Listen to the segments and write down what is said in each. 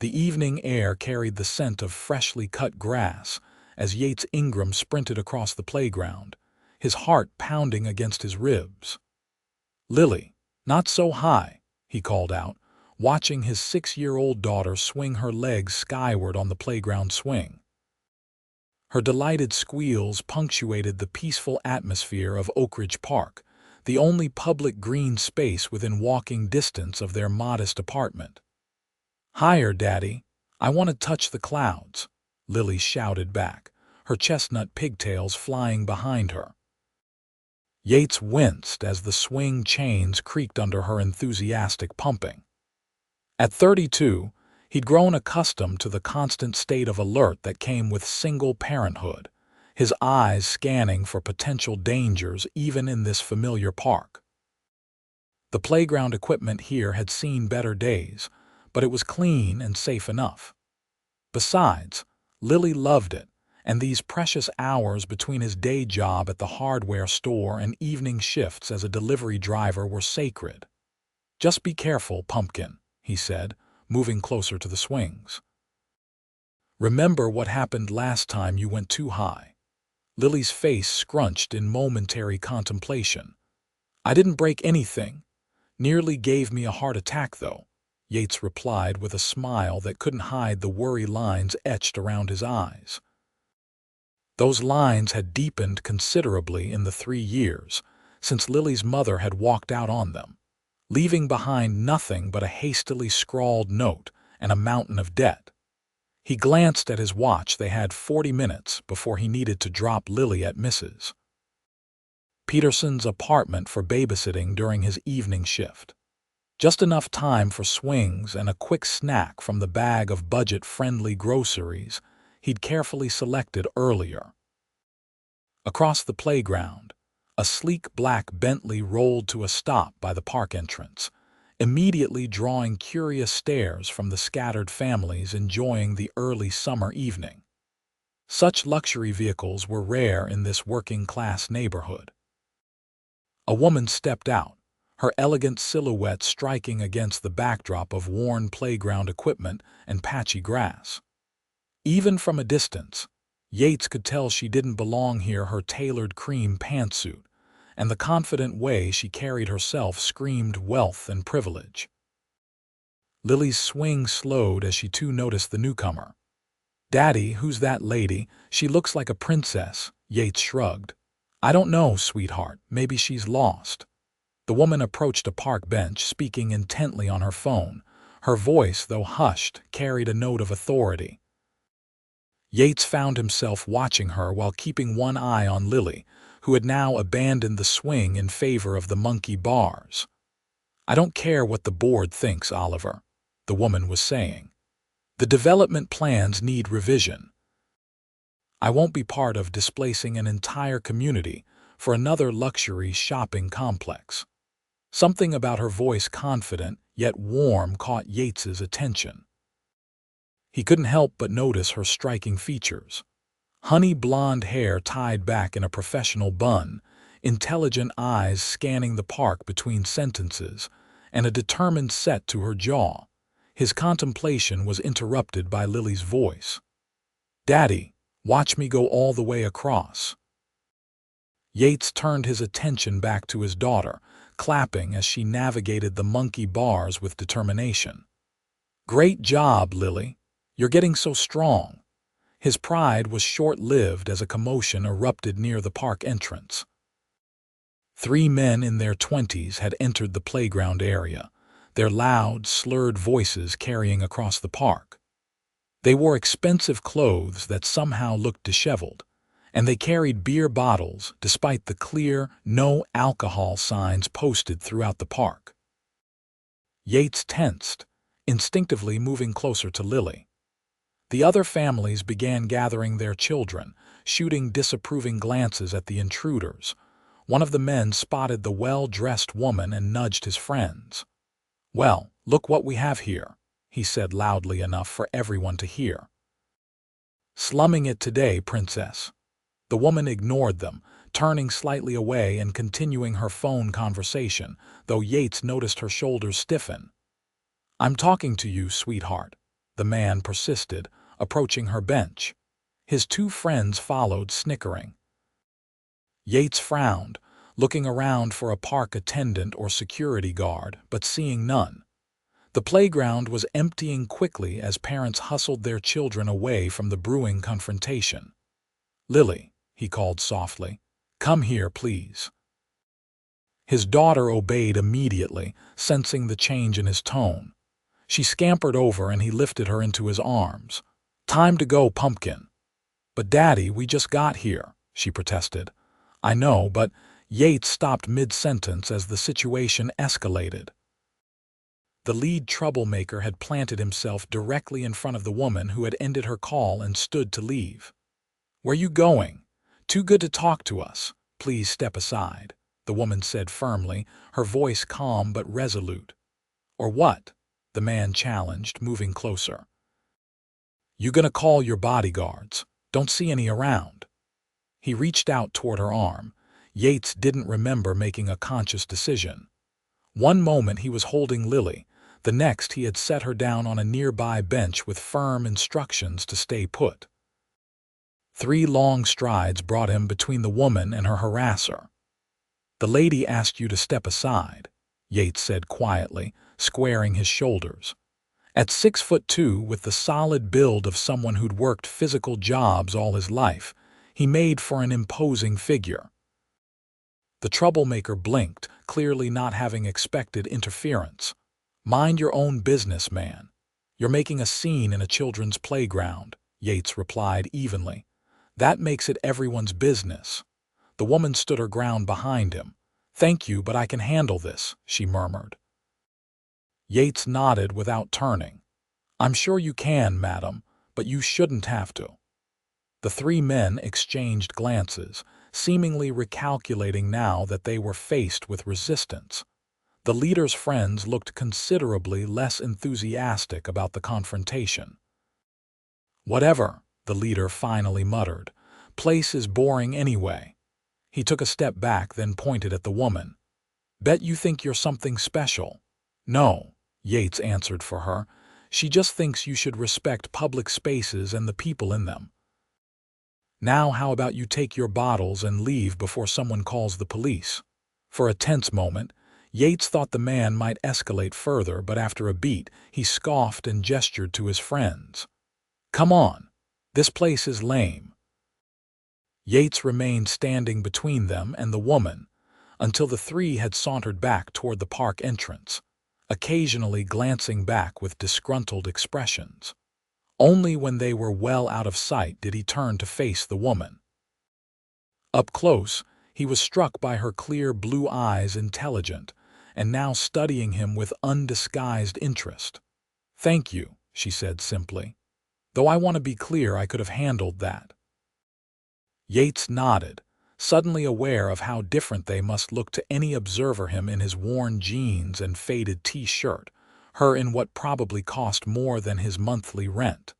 The evening air carried the scent of freshly cut grass as Yates Ingram sprinted across the playground, his heart pounding against his ribs. "Lily, not so high," he called out, watching his 6-year-old daughter swing her legs skyward on the playground swing. Her delighted squeals punctuated the peaceful atmosphere of Oak Ridge Park, the only public green space within walking distance of their modest apartment. "Higher, Daddy. I want to touch the clouds," Lily shouted back, her chestnut pigtails flying behind her. Yates winced as the swing chains creaked under her enthusiastic pumping. At 32, he'd grown accustomed to the constant state of alert that came with single parenthood, his eyes scanning for potential dangers even in this familiar park. The playground equipment here had seen better days, but it was clean and safe enough. Besides, Lily loved it, and these precious hours between his day job at the hardware store and evening shifts as a delivery driver were sacred. "Just be careful, Pumpkin," he said, moving closer to the swings. "Remember what happened last time you went too high?" Lily's face scrunched in momentary contemplation. "I didn't break anything. Nearly gave me a heart attack, though," Yates replied with a smile that couldn't hide the worry lines etched around his eyes. Those lines had deepened considerably in the 3 years since Lily's mother had walked out on them, leaving behind nothing but a hastily scrawled note and a mountain of debt. He glanced at his watch. They had 40 minutes before he needed to drop Lily at Mrs. Peterson's apartment for babysitting during his evening shift. Just enough time for swings and a quick snack from the bag of budget-friendly groceries he'd carefully selected earlier. Across the playground, a sleek black Bentley rolled to a stop by the park entrance, immediately drawing curious stares from the scattered families enjoying the early summer evening. Such luxury vehicles were rare in this working-class neighborhood. A woman stepped out, her elegant silhouette striking against the backdrop of worn playground equipment and patchy grass. Even from a distance, Yates could tell she didn't belong here. Her tailored cream pantsuit and the confident way she carried herself screamed wealth and privilege. Lily's swing slowed as she too noticed the newcomer. "Daddy, who's that lady? She looks like a princess," Yates shrugged. "I don't know, sweetheart. Maybe she's lost." The woman approached a park bench, speaking intently on her phone. Her voice, though hushed, carried a note of authority. Yates found himself watching her while keeping one eye on Lily, who had now abandoned the swing in favor of the monkey bars. "I don't care what the board thinks, Oliver," the woman was saying. "The development plans need revision. I won't be part of displacing an entire community for another luxury shopping complex." Something about her voice, confident yet warm, caught Yates's attention. He couldn't help but notice her striking features. Honey blonde hair tied back in a professional bun, intelligent eyes scanning the park between sentences, and a determined set to her jaw. His contemplation was interrupted by Lily's voice. "Daddy, watch me go all the way across." Yates turned his attention back to his daughter, clapping as she navigated the monkey bars with determination. "Great job, Lily. You're getting so strong." His pride was short-lived as a commotion erupted near the park entrance. 3 men in their 20s had entered the playground area, their loud, slurred voices carrying across the park. They wore expensive clothes that somehow looked disheveled, and they carried beer bottles despite the clear, no alcohol signs posted throughout the park. Yates tensed, instinctively moving closer to Lily. The other families began gathering their children, shooting disapproving glances at the intruders. One of the men spotted the well-dressed woman and nudged his friends. "Well, look what we have here," he said loudly enough for everyone to hear. "Slumming it today, princess." The woman ignored them, turning slightly away and continuing her phone conversation, though Yates noticed her shoulders stiffen. "I'm talking to you, sweetheart," the man persisted, approaching her bench. His two friends followed, snickering. Yates frowned, looking around for a park attendant or security guard, but seeing none. The playground was emptying quickly as parents hustled their children away from the brewing confrontation. "Lily," he called softly, "come here, please." His daughter obeyed immediately, sensing the change in his tone. She scampered over and he lifted her into his arms. "Time to go, pumpkin." "But Daddy, we just got here," she protested. "I know, but—" Yates stopped mid-sentence as the situation escalated. The lead troublemaker had planted himself directly in front of the woman who had ended her call and stood to leave. "Where you going? Too good to talk to us. Please step aside," the woman said firmly, her voice calm but resolute. "Or what?" the man challenged, moving closer. "You gonna call your bodyguards? Don't see any around." He reached out toward her arm. Yates didn't remember making a conscious decision. One moment he was holding Lily, the next he had set her down on a nearby bench with firm instructions to stay put. 3 long strides brought him between the woman and her harasser. "The lady asked you to step aside," Yates said quietly, squaring his shoulders. At 6'2", with the solid build of someone who'd worked physical jobs all his life, he made for an imposing figure. The troublemaker blinked, clearly not having expected interference. "Mind your own business, man. You're making a scene in a children's playground," Yates replied evenly. "That makes it everyone's business." The woman stood her ground behind him. "Thank you, but I can handle this," she murmured. Yates nodded without turning. "I'm sure you can, madam, but you shouldn't have to." The 3 men exchanged glances, seemingly recalculating now that they were faced with resistance. The leader's friends looked considerably less enthusiastic about the confrontation. "Whatever," the leader finally muttered. "Place is boring anyway." He took a step back, then pointed at the woman. "Bet you think you're something special." "No," Yates answered for her. "She just thinks you should respect public spaces and the people in them. Now how about you take your bottles and leave before someone calls the police?" For a tense moment, Yates thought the man might escalate further, but after a beat, he scoffed and gestured to his friends. "Come on. This place is lame." Yates remained standing between them and the woman until the 3 had sauntered back toward the park entrance, occasionally glancing back with disgruntled expressions. Only when they were well out of sight did he turn to face the woman. Up close, he was struck by her clear blue eyes, intelligent, and now studying him with undisguised interest. "Thank you," she said simply. "Though I want to be clear, I could have handled that." Yates nodded, suddenly aware of how different they must look to any observer, him in his worn jeans and faded t-shirt, her in what probably cost more than his monthly rent.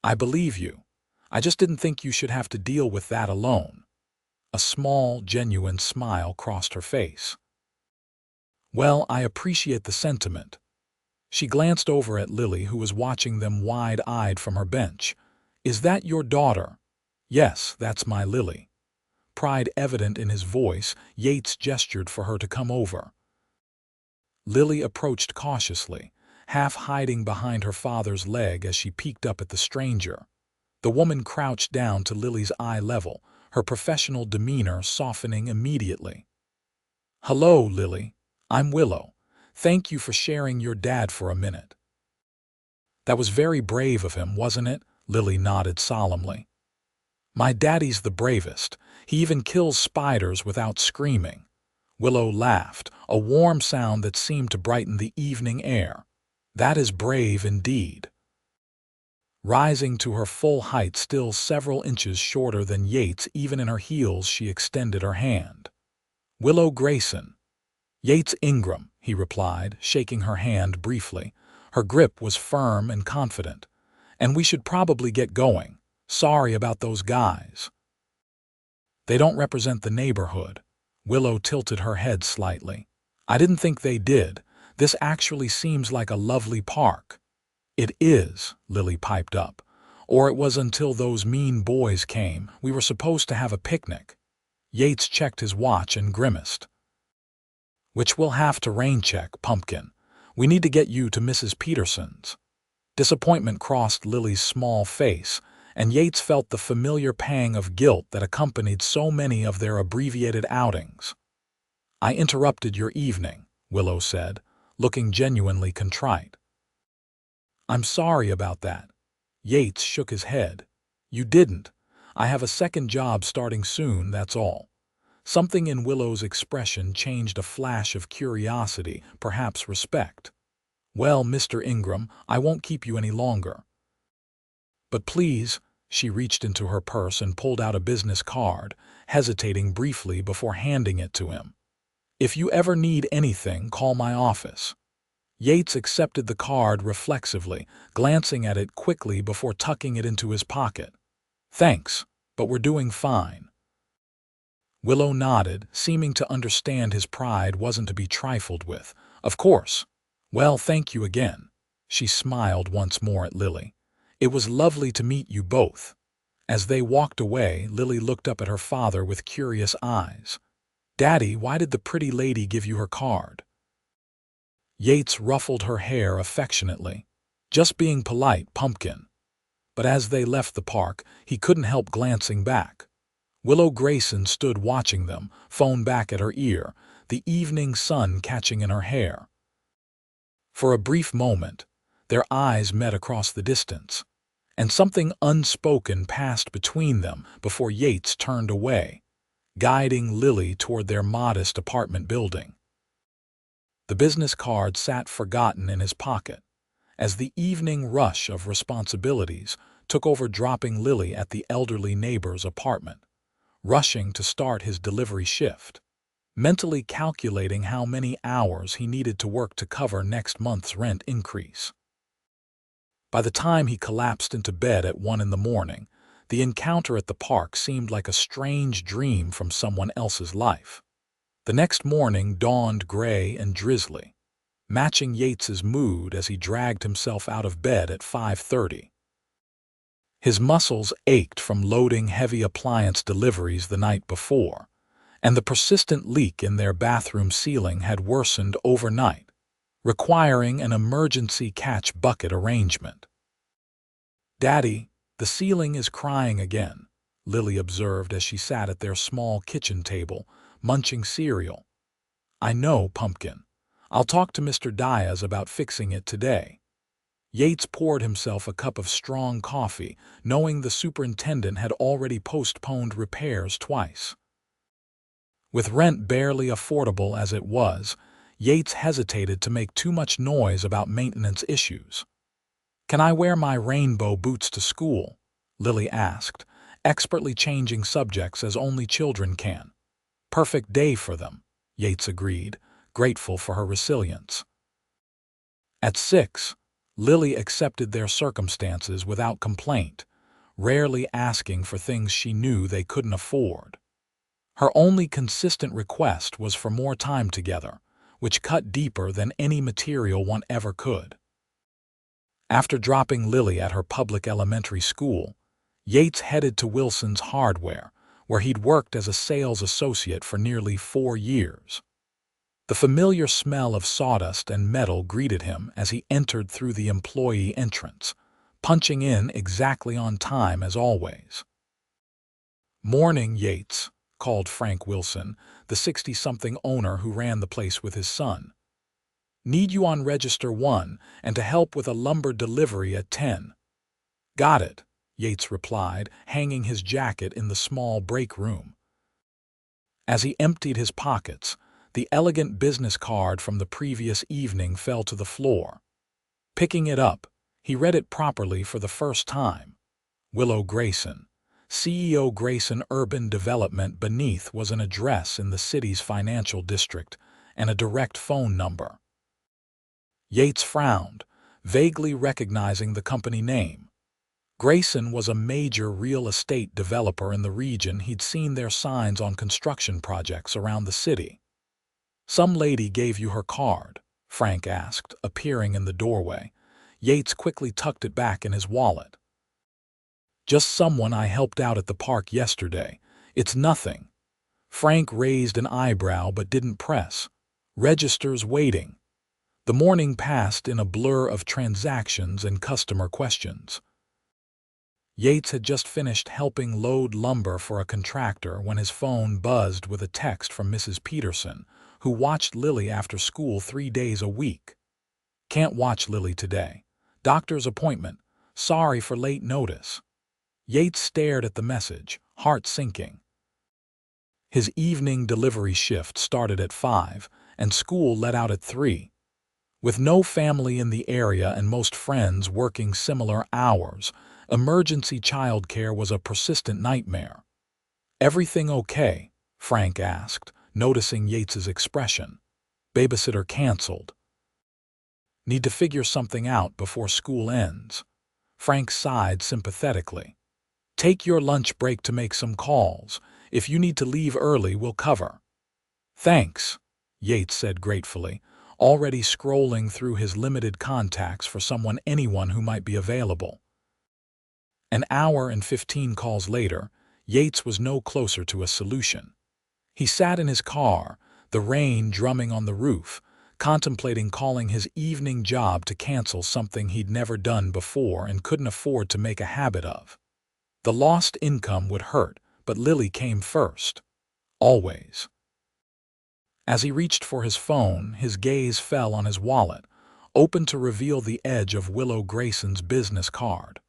"I believe you. I just didn't think you should have to deal with that alone." A small, genuine smile crossed her face. "Well, I appreciate the sentiment." She glanced over at Lily, who was watching them wide-eyed from her bench. "Is that your daughter?" "Yes, that's my Lily." Pride evident in his voice, Yates gestured for her to come over. Lily approached cautiously, half hiding behind her father's leg as she peeked up at the stranger. The woman crouched down to Lily's eye level, her professional demeanor softening immediately. "Hello, Lily. I'm Willow. Thank you for sharing your dad for a minute." "That was very brave of him, wasn't it?" Lily nodded solemnly. "My daddy's the bravest. He even kills spiders without screaming." Willow laughed, a warm sound that seemed to brighten the evening air. "That is brave indeed." Rising to her full height, still several inches shorter than Yates even in her heels, she extended her hand. "Willow Grayson." "Yates Ingram," he replied, shaking her hand briefly. Her grip was firm and confident. "And we should probably get going. Sorry about those guys." "They don't represent the neighborhood." Willow tilted her head slightly. "I didn't think they did. This actually seems like a lovely park." "It is," Lily piped up. "Or it was until those mean boys came. We were supposed to have a picnic." Yates checked his watch and grimaced. "Which we'll have to rain-check, Pumpkin. We need to get you to Mrs. Peterson's." Disappointment crossed Lily's small face, and Yates felt the familiar pang of guilt that accompanied so many of their abbreviated outings. "I interrupted your evening," Willow said, looking genuinely contrite. "I'm sorry about that." Yates shook his head. "You didn't. I have a second job starting soon, that's all." Something in Willow's expression changed, a flash of curiosity, perhaps respect. "Well, Mr. Ingram, I won't keep you any longer. But please," she reached into her purse and pulled out a business card, hesitating briefly before handing it to him. "If you ever need anything, call my office." Yates accepted the card reflexively, glancing at it quickly before tucking it into his pocket. "Thanks, but we're doing fine." Willow nodded, seeming to understand his pride wasn't to be trifled with. "Of course. Well, thank you again." She smiled once more at Lily. "It was lovely to meet you both." As they walked away, Lily looked up at her father with curious eyes. "Daddy, why did the pretty lady give you her card?" Yates ruffled her hair affectionately. "Just being polite, Pumpkin." But as they left the park, he couldn't help glancing back. Willow Grayson stood watching them, phone back at her ear, the evening sun catching in her hair. For a brief moment, their eyes met across the distance, and something unspoken passed between them before Yates turned away, guiding Lily toward their modest apartment building. The business card sat forgotten in his pocket, as the evening rush of responsibilities took over, dropping Lily at the elderly neighbor's apartment, rushing to start his delivery shift, mentally calculating how many hours he needed to work to cover next month's rent increase. By the time he collapsed into bed at 1 in the morning, the encounter at the park seemed like a strange dream from someone else's life. The next morning dawned gray and drizzly, matching Yates's mood as he dragged himself out of bed at 5:30. His muscles ached from loading heavy appliance deliveries the night before, and the persistent leak in their bathroom ceiling had worsened overnight, requiring an emergency catch bucket arrangement. "Daddy, the ceiling is crying again," Lily observed as she sat at their small kitchen table, munching cereal. "I know, Pumpkin. I'll talk to Mr. Diaz about fixing it today." Yates poured himself a cup of strong coffee, knowing the superintendent had already postponed repairs twice. With rent barely affordable as it was, Yates hesitated to make too much noise about maintenance issues. "Can I wear my rainbow boots to school?" Lily asked, expertly changing subjects as only children can. "Perfect day for them," Yates agreed, grateful for her resilience. At 6, Lily accepted their circumstances without complaint, rarely asking for things she knew they couldn't afford. Her only consistent request was for more time together, which cut deeper than any material one ever could. After dropping Lily at her public elementary school, Yates headed to Wilson's Hardware, where he'd worked as a sales associate for nearly 4 years. The familiar smell of sawdust and metal greeted him as he entered through the employee entrance, punching in exactly on time as always. "Morning, Yates," called Frank Wilson, the 60-something owner who ran the place with his son. "Need you on Register 1 and to help with a lumber delivery at 10. "Got it," Yates replied, hanging his jacket in the small break room. As he emptied his pockets, the elegant business card from the previous evening fell to the floor. Picking it up, he read it properly for the first time. Willow Grayson, CEO, Grayson Urban Development. Beneath was an address in the city's financial district and a direct phone number. Yates frowned, vaguely recognizing the company name. Grayson was a major real estate developer in the region. He'd seen their signs on construction projects around the city. "Some lady gave you her card?" Frank asked, appearing in the doorway. Yates quickly tucked it back in his wallet. Just someone I helped out at the park yesterday. It's nothing. Frank raised an eyebrow but didn't press. Registers waiting. The morning passed in a blur of transactions and customer questions. Yates had just finished helping load lumber for a contractor when his phone buzzed with a text from Mrs. Peterson, who watched Lily after school 3 days a week. Can't watch Lily today. Doctor's appointment. Sorry for late notice. Yates stared at the message, heart sinking. His evening delivery shift started at 5, and school let out at 3. With no family in the area and most friends working similar hours, emergency childcare was a persistent nightmare. "Everything okay?" Frank asked, noticing Yates's expression. "Babysitter canceled. Need to figure something out before school ends." Frank sighed sympathetically. "Take your lunch break to make some calls. If you need to leave early, we'll cover." "Thanks," Yates said gratefully, already scrolling through his limited contacts for anyone who might be available. An hour and 15 calls later, Yates was no closer to a solution. He sat in his car, the rain drumming on the roof, contemplating calling his evening job to cancel something he'd never done before and couldn't afford to make a habit of. The lost income would hurt, but Lily came first. Always. As he reached for his phone, his gaze fell on his wallet, open to reveal the edge of Willow Grayson's business card.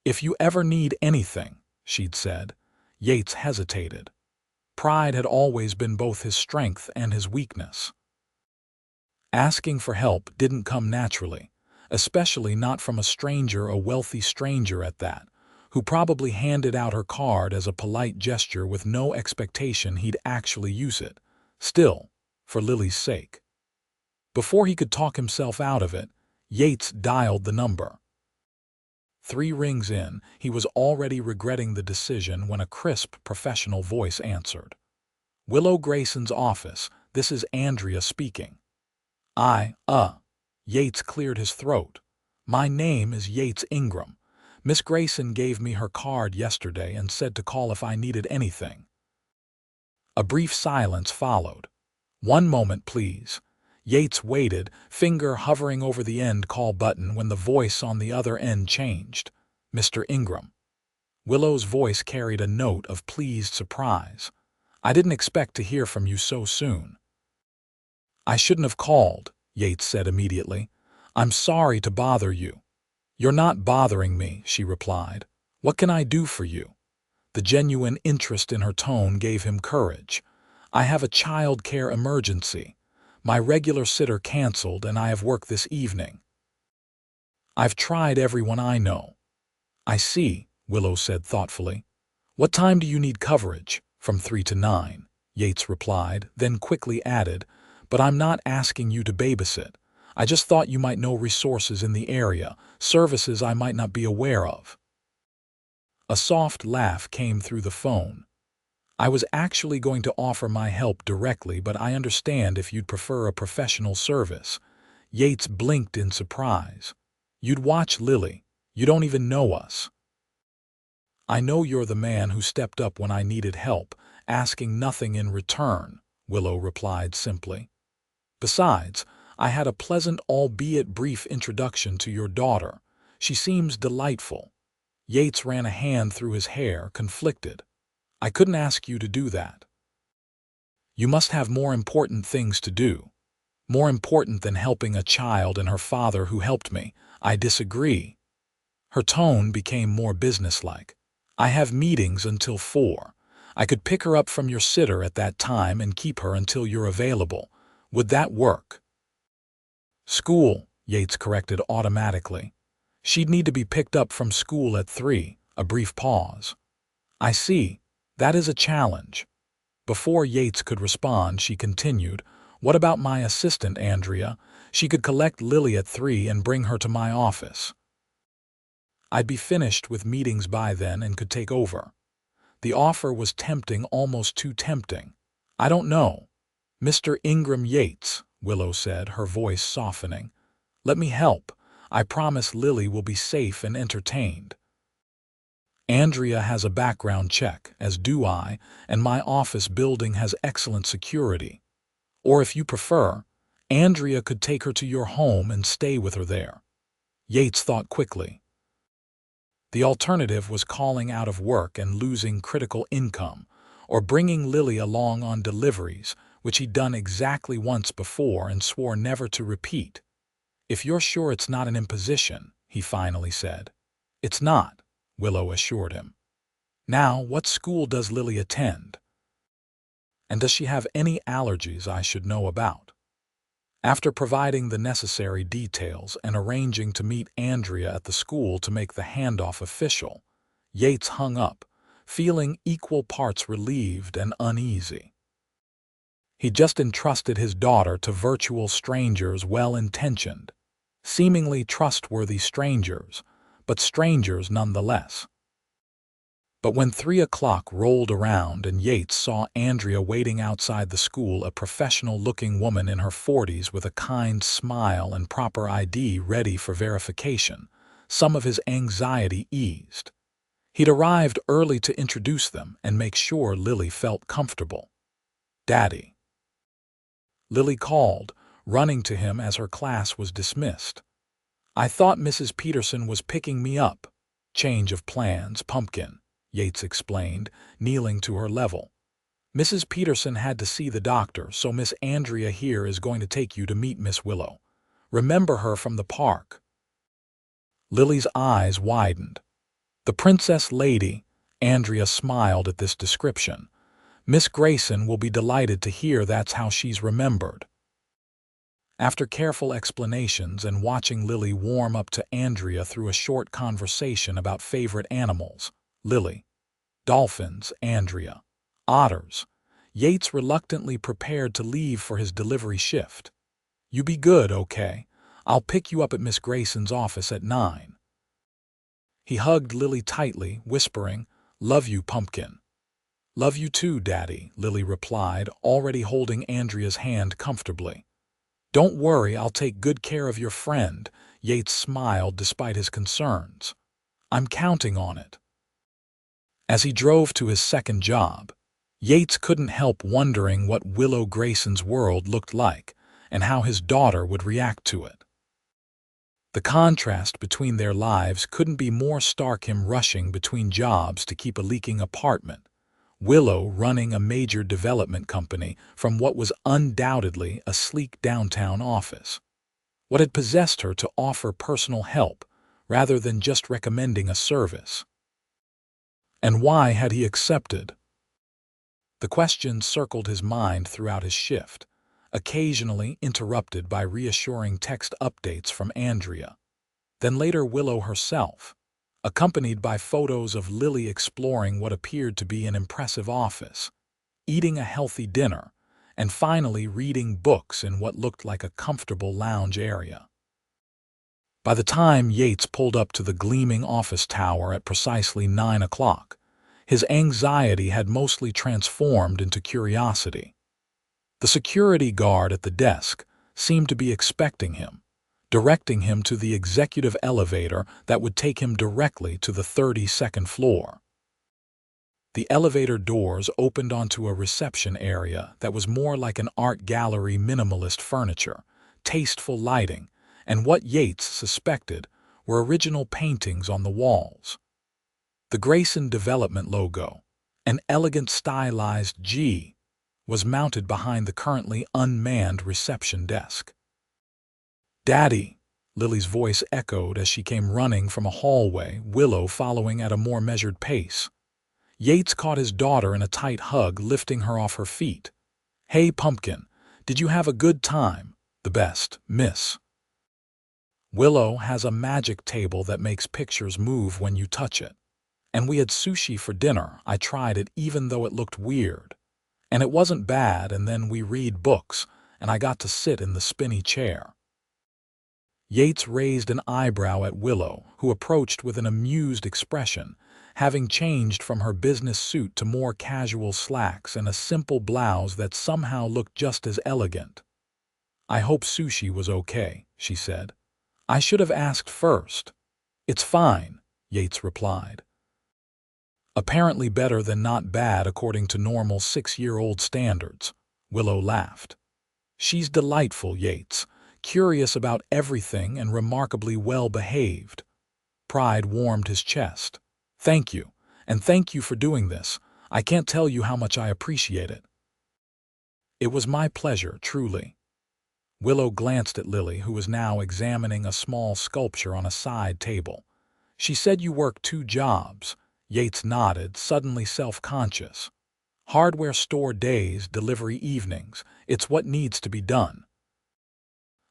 "If you ever need anything," she'd said. Yates hesitated. Pride had always been both his strength and his weakness. Asking for help didn't come naturally, especially not from a wealthy stranger at that, who probably handed out her card as a polite gesture with no expectation he'd actually use it. Still, for Lily's sake. Before he could talk himself out of it, Yates dialed the number. 3 rings in, he was already regretting the decision when a crisp, professional voice answered. "Willow Grayson's office, this is Andrea speaking." Yates cleared his throat. "My name is Yates Ingram. Miss Grayson gave me her card yesterday and said to call if I needed anything." A brief silence followed. "One moment, please." Yates waited, finger hovering over the end call button when the voice on the other end changed. "Mr. Ingram." Willow's voice carried a note of pleased surprise. "I didn't expect to hear from you so soon." "I shouldn't have called," Yates said immediately. "I'm sorry to bother you." "You're not bothering me," she replied. "What can I do for you?" The genuine interest in her tone gave him courage. "I have a child care emergency. My regular sitter canceled and I have work this evening. I've tried everyone I know." "I see," Willow said thoughtfully. "What time do you need coverage?" "From 3 to 9, Yates replied, then quickly added, "But I'm not asking you to babysit. I just thought you might know resources in the area, services I might not be aware of." A soft laugh came through the phone. "I was actually going to offer my help directly, but I understand if you'd prefer a professional service." Yates blinked in surprise. "You'd watch Lily. You don't even know us." "I know you're the man who stepped up when I needed help, asking nothing in return," Willow replied simply. "Besides, I had a pleasant albeit brief introduction to your daughter. She seems delightful." Yates ran a hand through his hair, conflicted. "I couldn't ask you to do that. You must have more important things to do. More important than helping a child and her father who helped me." "I disagree." Her tone became more businesslike. "I have meetings until 4. I could pick her up from your sitter at that time and keep her until you're available. Would that work?" "School," Yates corrected automatically. "She'd need to be picked up from school at 3, a brief pause. "I see. That is a challenge." Before Yates could respond, she continued, "What about my assistant, Andrea? She could collect Lily at 3 and bring her to my office. I'd be finished with meetings by then and could take over." The offer was tempting, almost too tempting. "I don't know." "Mr. Ingram Yates," Willow said, her voice softening. "Let me help. I promise Lily will be safe and entertained. Andrea has a background check, as do I, and my office building has excellent security. Or if you prefer, Andrea could take her to your home and stay with her there. Yates thought quickly. The alternative was calling out of work and losing critical income, or bringing Lily along on deliveries, which he'd done exactly once before and swore never to repeat. "If you're sure it's not an imposition," he finally said. "It's not," Willow assured him. "Now, what school does Lily attend? And does she have any allergies I should know about?" After providing the necessary details and arranging to meet Andrea at the school to make the handoff official, Yates hung up, feeling equal parts relieved and uneasy. He just entrusted his daughter to virtual strangers, well-intentioned, seemingly trustworthy strangers, but strangers nonetheless. But when 3 o'clock rolled around and Yates saw Andrea waiting outside the school, a professional-looking woman in her 40s with a kind smile and proper ID ready for verification, some of his anxiety eased. He'd arrived early to introduce them and make sure Lily felt comfortable. "Daddy," Lily called, running to him as her class was dismissed. "I thought Mrs. Peterson was picking me up." "Change of plans, Pumpkin," Yates explained, kneeling to her level. "Mrs. Peterson had to see the doctor, so Miss Andrea here is going to take you to meet Miss Willow. Remember her from the park." Lily's eyes widened. "The princess lady," Andrea smiled at this description. "Miss Grayson will be delighted to hear that's how she's remembered." After careful explanations and watching Lily warm up to Andrea through a short conversation about favorite animals, Lily, dolphins, Andrea, otters, Yates reluctantly prepared to leave for his delivery shift. "You be good, okay? I'll pick you up at Miss Grayson's office at 9. He hugged Lily tightly, whispering, "Love you, Pumpkin." "Love you too, Daddy," Lily replied, already holding Andrea's hand comfortably. "Don't worry, I'll take good care of your friend," Yates smiled despite his concerns. "I'm counting on it." As he drove to his second job, Yates couldn't help wondering what Willow Grayson's world looked like and how his daughter would react to it. The contrast between their lives couldn't be more stark, him rushing between jobs to keep a leaking apartment, Willow running a major development company from what was undoubtedly a sleek downtown office. What had possessed her to offer personal help rather than just recommending a service? And why had he accepted? The question circled his mind throughout his shift, occasionally interrupted by reassuring text updates from Andrea. Then later Willow herself, accompanied by photos of Lily exploring what appeared to be an impressive office, eating a healthy dinner, and finally reading books in what looked like a comfortable lounge area. By the time Yates pulled up to the gleaming office tower at precisely 9 o'clock, his anxiety had mostly transformed into curiosity. The security guard at the desk seemed to be expecting him, directing him to the executive elevator that would take him directly to the 32nd floor. The elevator doors opened onto a reception area that was more like an art gallery, minimalist furniture, tasteful lighting, and what Yates suspected were original paintings on the walls. The Grayson Development logo, an elegant stylized G, was mounted behind the currently unmanned reception desk. "Daddy," Lily's voice echoed as she came running from a hallway, Willow following at a more measured pace. Yates caught his daughter in a tight hug, lifting her off her feet. "Hey, Pumpkin, did you have a good time?" "The best, miss." "Willow has a magic table that makes pictures move when you touch it. And we had sushi for dinner. I tried it even though it looked weird. And it wasn't bad, and then we read books, and I got to sit in the spinny chair." Yates raised an eyebrow at Willow, who approached with an amused expression, having changed from her business suit to more casual slacks and a simple blouse that somehow looked just as elegant. "I hope sushi was okay," she said. I should have asked first. It's fine, Yates replied. Apparently better than not bad according to normal 6-year-old standards, Willow laughed. She's delightful, Yates, curious about everything and remarkably well-behaved. Pride warmed his chest. Thank you, and thank you for doing this. I can't tell you how much I appreciate it. It was my pleasure, truly. Willow glanced at Lily, who was now examining a small sculpture on a side table. She said you work 2 jobs. Yates nodded, suddenly self-conscious. Hardware store days, delivery evenings. It's what needs to be done.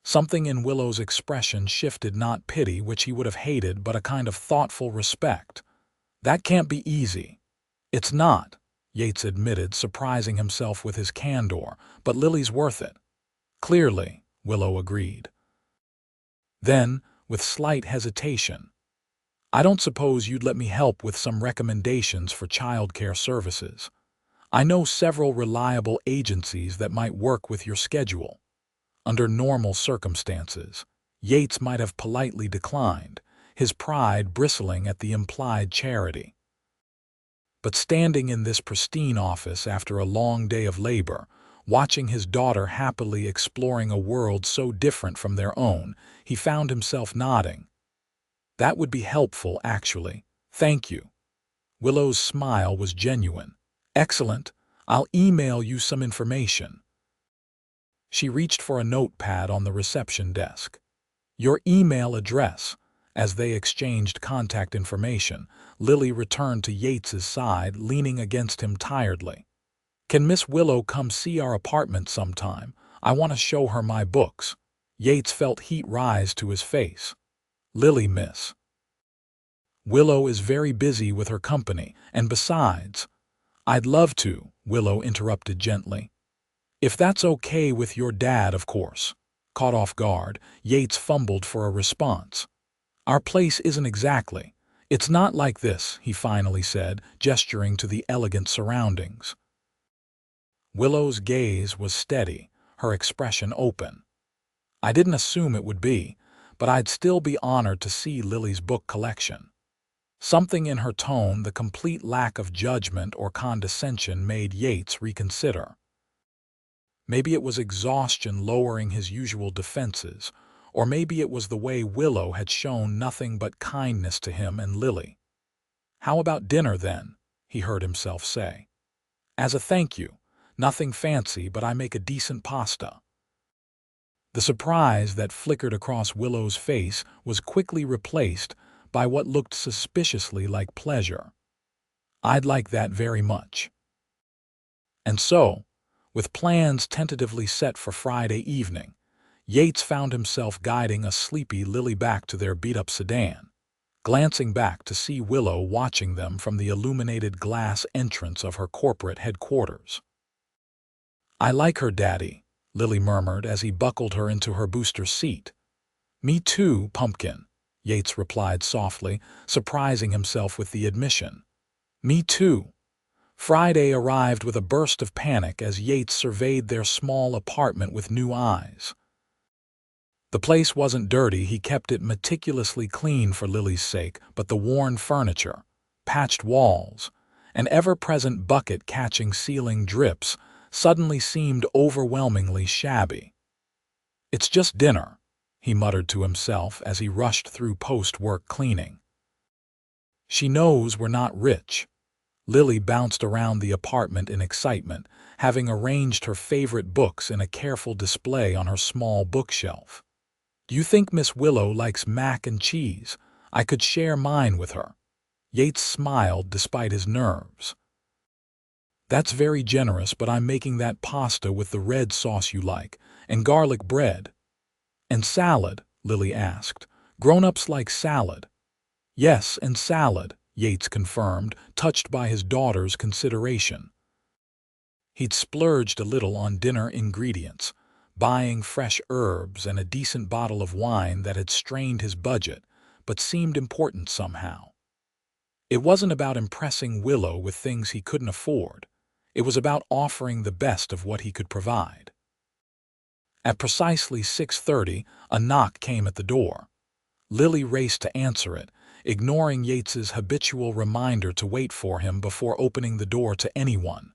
Something in Willow's expression shifted, not pity, which he would have hated, but a kind of thoughtful respect. That can't be easy. It's not, Yates admitted, surprising himself with his candor, but Lily's worth it. Clearly, Willow agreed. Then, with slight hesitation, I don't suppose you'd let me help with some recommendations for childcare services. I know several reliable agencies that might work with your schedule. Under normal circumstances, Yates might have politely declined, his pride bristling at the implied charity. But standing in this pristine office after a long day of labor, watching his daughter happily exploring a world so different from their own, he found himself nodding. That would be helpful, actually. Thank you. Willow's smile was genuine. Excellent. I'll email you some information. She reached for a notepad on the reception desk. Your email address. As they exchanged contact information, Lily returned to Yates's side, leaning against him tiredly. Can Miss Willow come see our apartment sometime? I want to show her my books. Yates felt heat rise to his face. Lily, miss. Willow is very busy with her company, and besides, I'd love to, Willow interrupted gently. If that's okay with your dad, of course. Caught off guard, Yates fumbled for a response. Our place isn't exactly. It's not like this, he finally said, gesturing to the elegant surroundings. Willow's gaze was steady, her expression open. I didn't assume it would be, but I'd still be honored to see Lily's book collection. Something in her tone, the complete lack of judgment or condescension, made Yates reconsider. Maybe it was exhaustion lowering his usual defenses, or maybe it was the way Willow had shown nothing but kindness to him and Lily. How about dinner, then? He heard himself say. As a thank you. Nothing fancy, but I make a decent pasta. The surprise that flickered across Willow's face was quickly replaced by what looked suspiciously like pleasure. I'd like that very much. And so, with plans tentatively set for Friday evening, Yates found himself guiding a sleepy Lily back to their beat-up sedan, glancing back to see Willow watching them from the illuminated glass entrance of her corporate headquarters. I like her, Daddy, Lily murmured as he buckled her into her booster seat. Me too, Pumpkin, Yates replied softly, surprising himself with the admission. Me too. Friday arrived with a burst of panic as Yates surveyed their small apartment with new eyes. The place wasn't dirty, he kept it meticulously clean for Lily's sake, but the worn furniture, patched walls, and ever-present bucket-catching ceiling drips suddenly seemed overwhelmingly shabby. It's just dinner, he muttered to himself as he rushed through post-work cleaning. She knows we're not rich. Lily bounced around the apartment in excitement, having arranged her favorite books in a careful display on her small bookshelf. Do you think Miss Willow likes mac and cheese? I could share mine with her. Yates smiled despite his nerves. That's very generous, but I'm making that pasta with the red sauce you like, and garlic bread. And salad? Lily asked. Grown-ups like salad. Yes, and salad, Yates confirmed, touched by his daughter's consideration. He'd splurged a little on dinner ingredients, buying fresh herbs and a decent bottle of wine that had strained his budget, but seemed important somehow. It wasn't about impressing Willow with things he couldn't afford. It was about offering the best of what he could provide. At precisely 6:30, a knock came at the door. Lily raced to answer it, ignoring Yates's habitual reminder to wait for him before opening the door to anyone.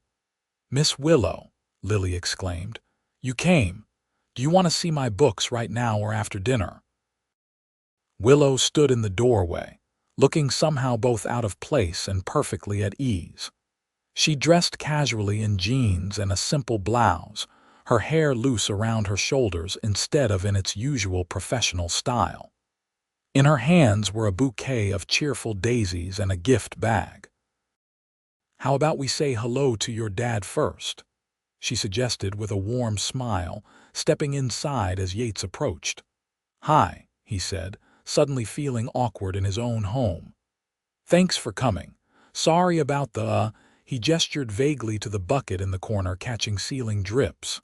"Miss Willow," Lily exclaimed, "you came. Do you want to see my books right now or after dinner?" Willow stood in the doorway, looking somehow both out of place and perfectly at ease. She dressed casually in jeans and a simple blouse, her hair loose around her shoulders instead of in its usual professional style. In her hands were a bouquet of cheerful daisies and a gift bag. "How about we say hello to your dad first?" she suggested with a warm smile, stepping inside as Yates approached. "Hi," he said, suddenly feeling awkward in his own home. "Thanks for coming. Sorry about the, he gestured vaguely to the bucket in the corner catching ceiling drips.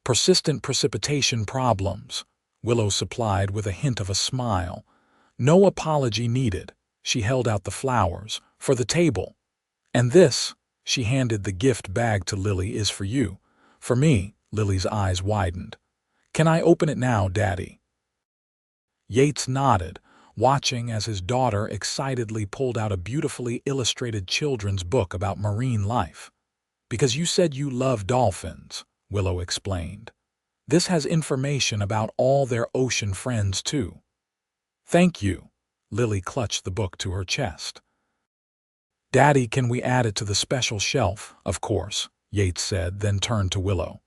"Persistent precipitation problems," Willow supplied with a hint of a smile. "No apology needed." She held out the flowers. "For the table. And this," she handed the gift bag to Lily, "is for you." "For me?" Lily's eyes widened. "Can I open it now, Daddy?" Yates nodded, watching as his daughter excitedly pulled out a beautifully illustrated children's book about marine life. "Because you said you love dolphins," Willow explained. "This has information about all their ocean friends, too." "Thank you." Lily clutched the book to her chest. "Daddy, can we add it to the special shelf?" "Of course," Yates said, then turned to Willow.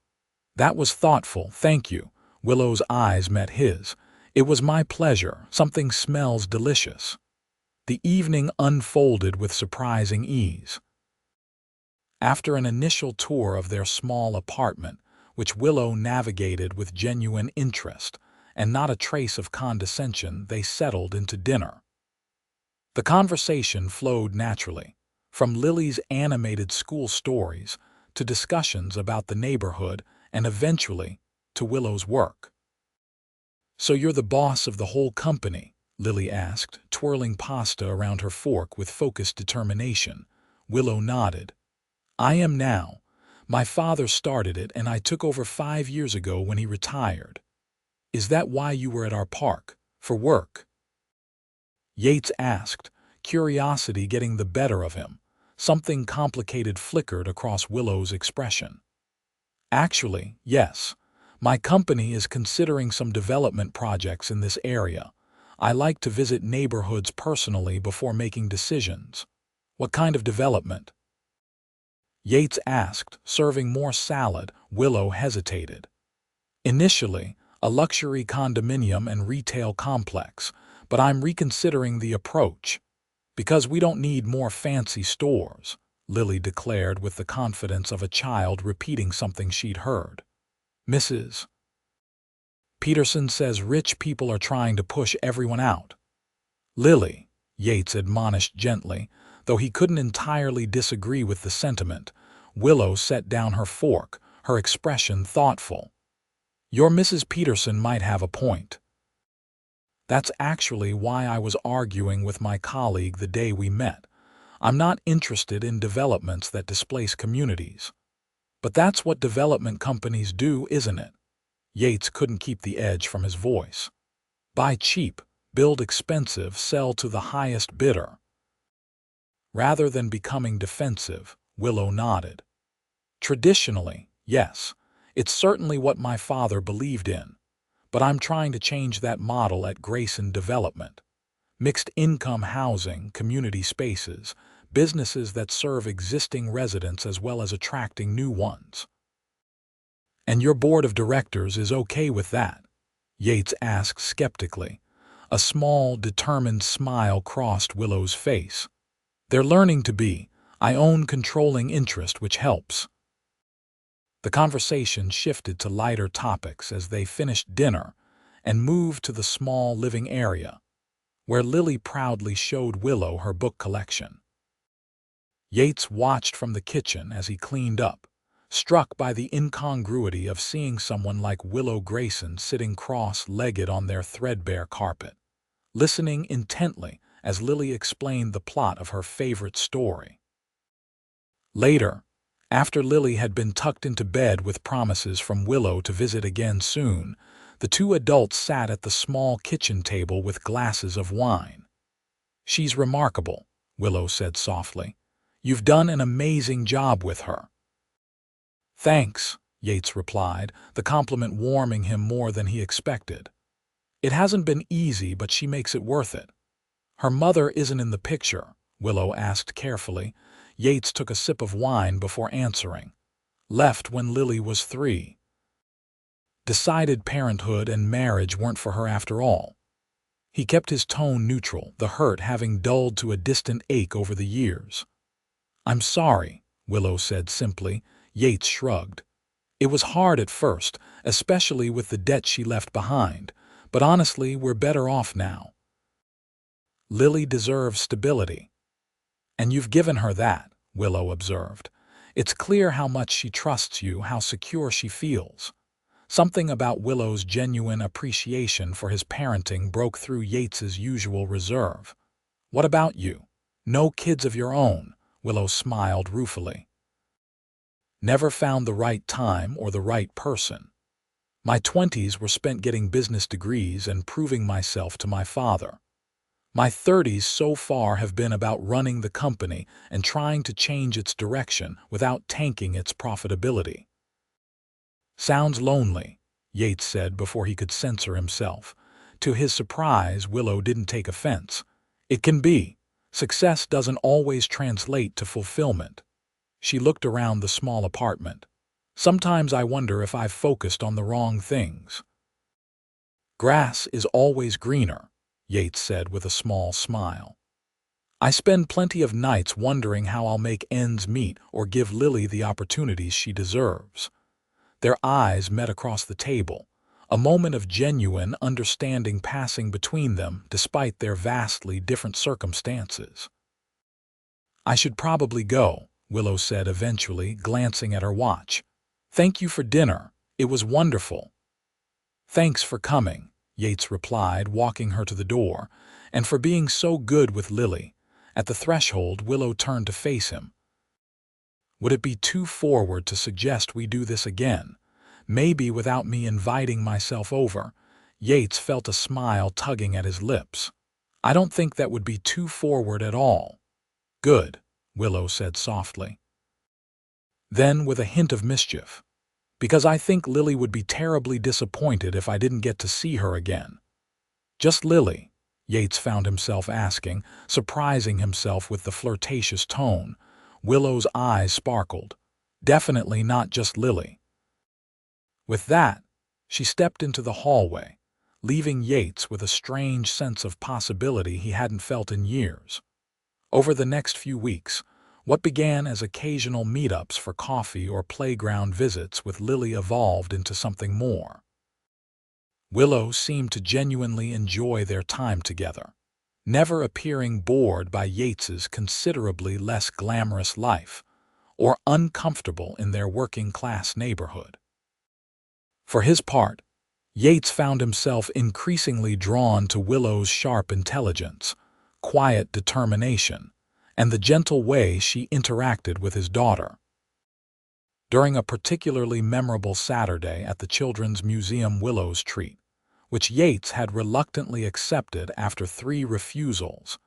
"That was thoughtful, thank you." Willow's eyes met his. "It was my pleasure. Something smells delicious." The evening unfolded with surprising ease. After an initial tour of their small apartment, which Willow navigated with genuine interest and not a trace of condescension, they settled into dinner. The conversation flowed naturally, from Lily's animated school stories to discussions about the neighborhood and eventually to Willow's work. "So you're the boss of the whole company?" Lily asked, twirling pasta around her fork with focused determination. Willow nodded. "I am now. My father started it and I took over 5 years ago when he retired." "Is that why you were at our park? For work?" Yates asked, curiosity getting the better of him. Something complicated flickered across Willow's expression. "Actually, yes. My company is considering some development projects in this area. I like to visit neighborhoods personally before making decisions." "What kind of development?" Yates asked, serving more salad. Willow hesitated. "Initially, a luxury condominium and retail complex, but I'm reconsidering the approach. Because we don't need more fancy stores," Lily declared with the confidence of a child repeating something she'd heard. "Mrs. Peterson says rich people are trying to push everyone out." "Lily," Yates admonished gently, though he couldn't entirely disagree with the sentiment. Willow set down her fork, her expression thoughtful. "Your Mrs. Peterson might have a point. That's actually why I was arguing with my colleague the day we met. I'm not interested in developments that displace communities." "But that's what development companies do, isn't it?" Yates couldn't keep the edge from his voice. "Buy cheap, build expensive, sell to the highest bidder." Rather than becoming defensive, Willow nodded. "Traditionally, yes. It's certainly what my father believed in. But I'm trying to change that model at Grayson Development. Mixed-income housing, community spaces, businesses that serve existing residents as well as attracting new ones." "And your board of directors is okay with that?" Yates asked skeptically. A small, determined smile crossed Willow's face. "They're learning to be. I own controlling interest, which helps." The conversation shifted to lighter topics as they finished dinner and moved to the small living area, where Lily proudly showed Willow her book collection. Yates watched from the kitchen as he cleaned up, struck by the incongruity of seeing someone like Willow Grayson sitting cross-legged on their threadbare carpet, listening intently as Lily explained the plot of her favorite story. Later, after Lily had been tucked into bed with promises from Willow to visit again soon, The two adults sat at the small kitchen table with glasses of wine. "She's remarkable," Willow said softly. "You've done an amazing job with her." "Thanks," Yates replied, the compliment warming him more than he expected. "It hasn't been easy, but she makes it worth it." "Her mother isn't in the picture?" Willow asked carefully. Yates took a sip of wine before answering. "Left when Lily was 3. Decided parenthood and marriage weren't for her after all." He kept his tone neutral, the hurt having dulled to a distant ache over the years. "I'm sorry," Willow said simply. Yates shrugged. "It was hard at first, especially with the debt she left behind, but honestly, we're better off now." "Lily deserves stability." "And you've given her that," Willow observed. "It's clear how much she trusts you, how secure she feels." Something about Willow's genuine appreciation for his parenting broke through Yates's usual reserve. "What about you? No kids of your own?" Willow smiled ruefully. "Never found the right time or the right person. My 20s were spent getting business degrees and proving myself to my father. My 30s so far have been about running the company and trying to change its direction without tanking its profitability." "Sounds lonely," Yates said before he could censor himself. To his surprise, Willow didn't take offense. "It can be. Success doesn't always translate to fulfillment." She looked around the small apartment. "Sometimes I wonder if I've focused on the wrong things." "Grass is always greener," Yates said with a small smile. "I spend plenty of nights wondering how I'll make ends meet or give Lily the opportunities she deserves." Their eyes met across the table, a moment of genuine understanding passing between them despite their vastly different circumstances. "I should probably go," Willow said eventually, glancing at her watch. "Thank you for dinner. It was wonderful." "Thanks for coming," Yates replied, walking her to the door, "and for being so good with Lily." At the threshold, Willow turned to face him. "Would it be too forward to suggest we do this again? Maybe without me inviting myself over?" Yates felt a smile tugging at his lips. "I don't think that would be too forward at all." "Good," Willow said softly. Then, with a hint of mischief, "Because I think Lily would be terribly disappointed if I didn't get to see her again." "Just Lily?" Yates found himself asking, surprising himself with the flirtatious tone. Willow's eyes sparkled. "Definitely not just Lily." With that, she stepped into the hallway, leaving Yates with a strange sense of possibility he hadn't felt in years. Over the next few weeks, what began as occasional meetups for coffee or playground visits with Lily evolved into something more. Willow seemed to genuinely enjoy their time together, never appearing bored by Yates's considerably less glamorous life or uncomfortable in their working-class neighborhood. For his part, Yates found himself increasingly drawn to Willow's sharp intelligence, quiet determination, and the gentle way she interacted with his daughter. During a particularly memorable Saturday at the Children's Museum Willow's treat, which Yates had reluctantly accepted after 3 refusals,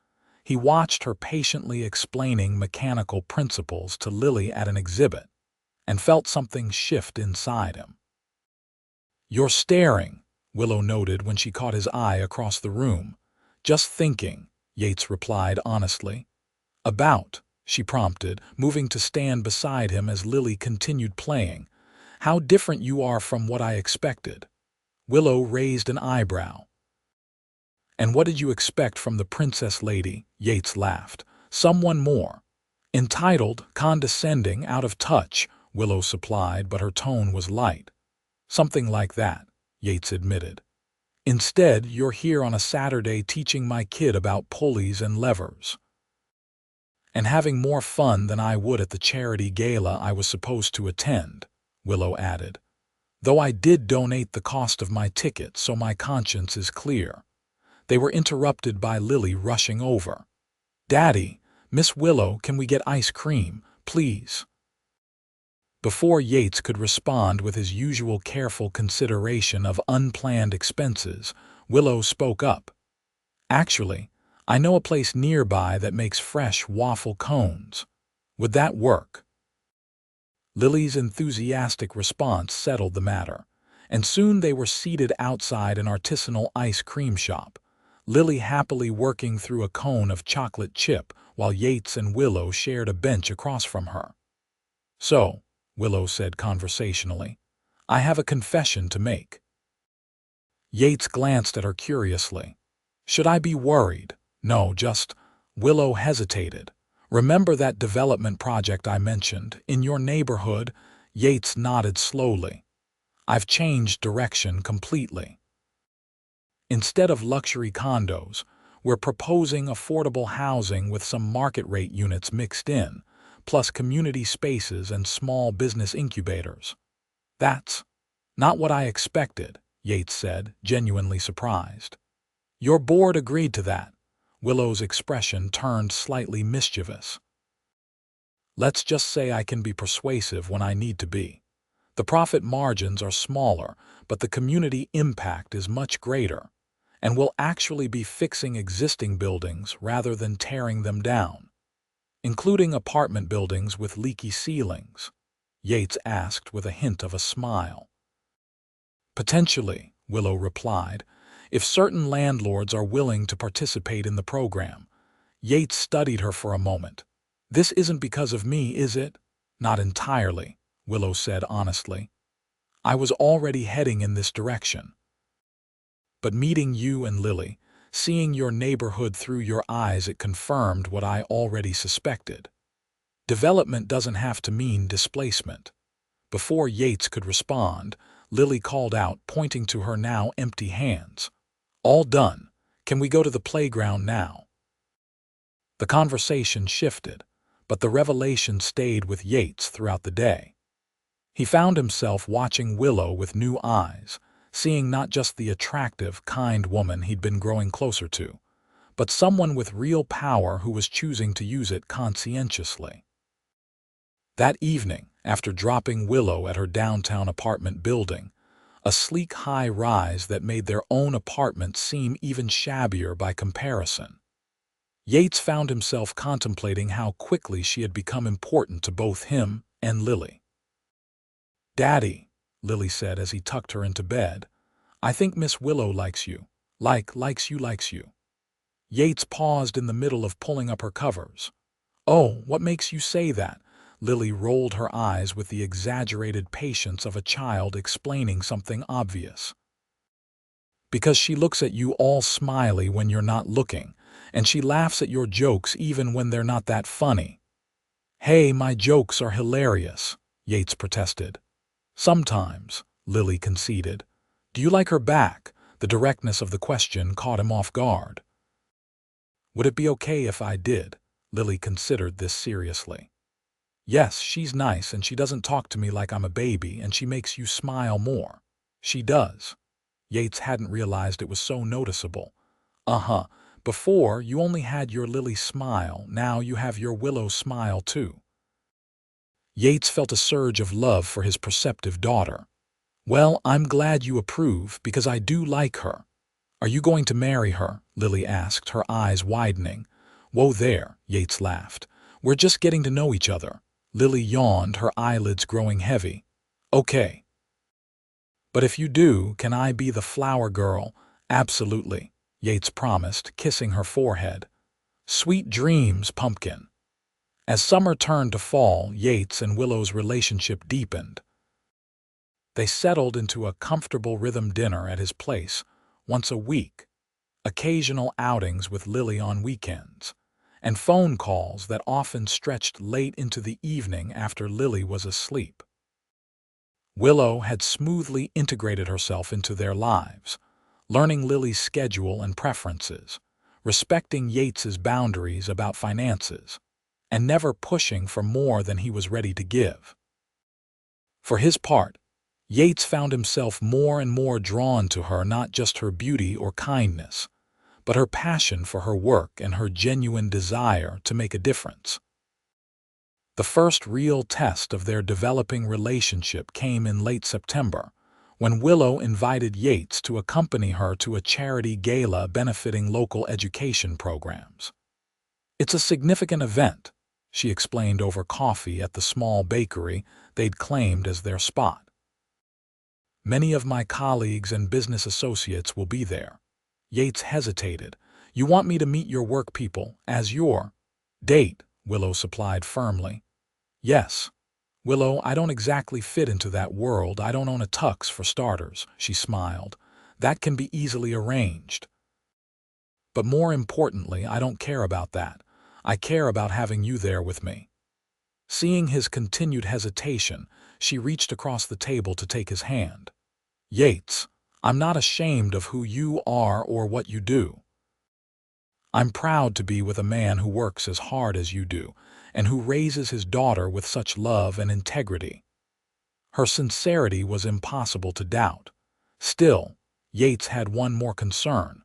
he watched her patiently explaining mechanical principles to Lily at an exhibit and felt something shift inside him. "You're staring," Willow noted when she caught his eye across the room. "Just thinking," Yates replied honestly. "About," she prompted, moving to stand beside him as Lily continued playing. "How different you are from what I expected." Willow raised an eyebrow. "And what did you expect from the princess lady?" Yates laughed. "Someone more entitled, condescending, out of touch," Willow supplied, but her tone was light. "Something like that," Yates admitted. "Instead, you're here on a Saturday teaching my kid about pulleys and levers. And having more fun than I would at the charity gala I was supposed to attend," Willow added. "Though I did donate the cost of my ticket, so my conscience is clear." They were interrupted by Lily rushing over. "Daddy, Miss Willow, can we get ice cream, please?" Before Yates could respond with his usual careful consideration of unplanned expenses, Willow spoke up. "Actually, I know a place nearby that makes fresh waffle cones. Would that work?" Lily's enthusiastic response settled the matter, and soon they were seated outside an artisanal ice cream shop, Lily happily working through a cone of chocolate chip while Yates and Willow shared a bench across from her. "So," Willow said conversationally, "I have a confession to make." Yates glanced at her curiously. "Should I be worried?" "No, just—" Willow hesitated. "Remember that development project I mentioned, in your neighborhood?" Yates nodded slowly. "I've changed direction completely. Instead of luxury condos, we're proposing affordable housing with some market-rate units mixed in, plus community spaces and small business incubators." "That's not what I expected," Yates said, genuinely surprised. "Your board agreed to that?" Willow's expression turned slightly mischievous. "Let's just say I can be persuasive when I need to be. The profit margins are smaller, but the community impact is much greater, and we'll actually be fixing existing buildings rather than tearing them down." "Including apartment buildings with leaky ceilings?" Yates asked with a hint of a smile. "Potentially," Willow replied, "if certain landlords are willing to participate in the program." Yates studied her for a moment. "This isn't because of me, is it?" "Not entirely," Willow said honestly. "I was already heading in this direction. But meeting you and Lily, seeing your neighborhood through your eyes, it confirmed what I already suspected. Development doesn't have to mean displacement." Before Yates could respond, Lily called out, pointing to her now empty hands. "All done. Can we go to the playground now?" The conversation shifted, but the revelation stayed with Yates throughout the day. He found himself watching Willow with new eyes, seeing not just the attractive, kind woman he'd been growing closer to, but someone with real power who was choosing to use it conscientiously. That evening, after dropping Willow at her downtown apartment building, a sleek high-rise that made their own apartment seem even shabbier by comparison, Yates found himself contemplating how quickly she had become important to both him and Lily. "Daddy," Lily said as he tucked her into bed, "I think Miss Willow likes you. Likes you. Yates paused in the middle of pulling up her covers. "Oh, what makes you say that?" Lily rolled her eyes with the exaggerated patience of a child explaining something obvious. "Because she looks at you all smiley when you're not looking, and she laughs at your jokes even when they're not that funny." "Hey, my jokes are hilarious," Yates protested. "Sometimes," Lily conceded. "Do you like her back?" The directness of the question caught him off guard. "Would it be okay if I did?" Lily considered this seriously. "Yes, she's nice and she doesn't talk to me like I'm a baby and she makes you smile more." "She does." Yates hadn't realized it was so noticeable. "Uh-huh. Before, you only had your Lily smile, now you have your Willow smile too." Yates felt a surge of love for his perceptive daughter. "Well, I'm glad you approve, because I do like her." "Are you going to marry her?" Lily asked, her eyes widening. "Whoa there," Yates laughed. "We're just getting to know each other." Lily yawned, her eyelids growing heavy. "Okay. But if you do, can I be the flower girl?" "Absolutely," Yates promised, kissing her forehead. "Sweet dreams, pumpkin." As summer turned to fall, Yates and Willow's relationship deepened. They settled into a comfortable rhythm dinner at his place once a week, occasional outings with Lily on weekends, and phone calls that often stretched late into the evening after Lily was asleep. Willow had smoothly integrated herself into their lives, learning Lily's schedule and preferences, respecting Yates's boundaries about finances, and never pushing for more than he was ready to give. For his part, Yates found himself more and more drawn to her, not just her beauty or kindness, but her passion for her work and her genuine desire to make a difference. The first real test of their developing relationship came in late September, when Willow invited Yates to accompany her to a charity gala benefiting local education programs. "It's a significant event," she explained over coffee at the small bakery they'd claimed as their spot. "Many of my colleagues and business associates will be there." Yates hesitated. "You want me to meet your work people as your date?" Willow supplied firmly. "Yes." "Willow, I don't exactly fit into that world. I don't own a tux, for starters," she smiled. "That can be easily arranged. But more importantly, I don't care about that. I care about having you there with me." Seeing his continued hesitation, she reached across the table to take his hand. "Yates, I'm not ashamed of who you are or what you do. I'm proud to be with a man who works as hard as you do, and who raises his daughter with such love and integrity." Her sincerity was impossible to doubt. Still, Yates had one more concern.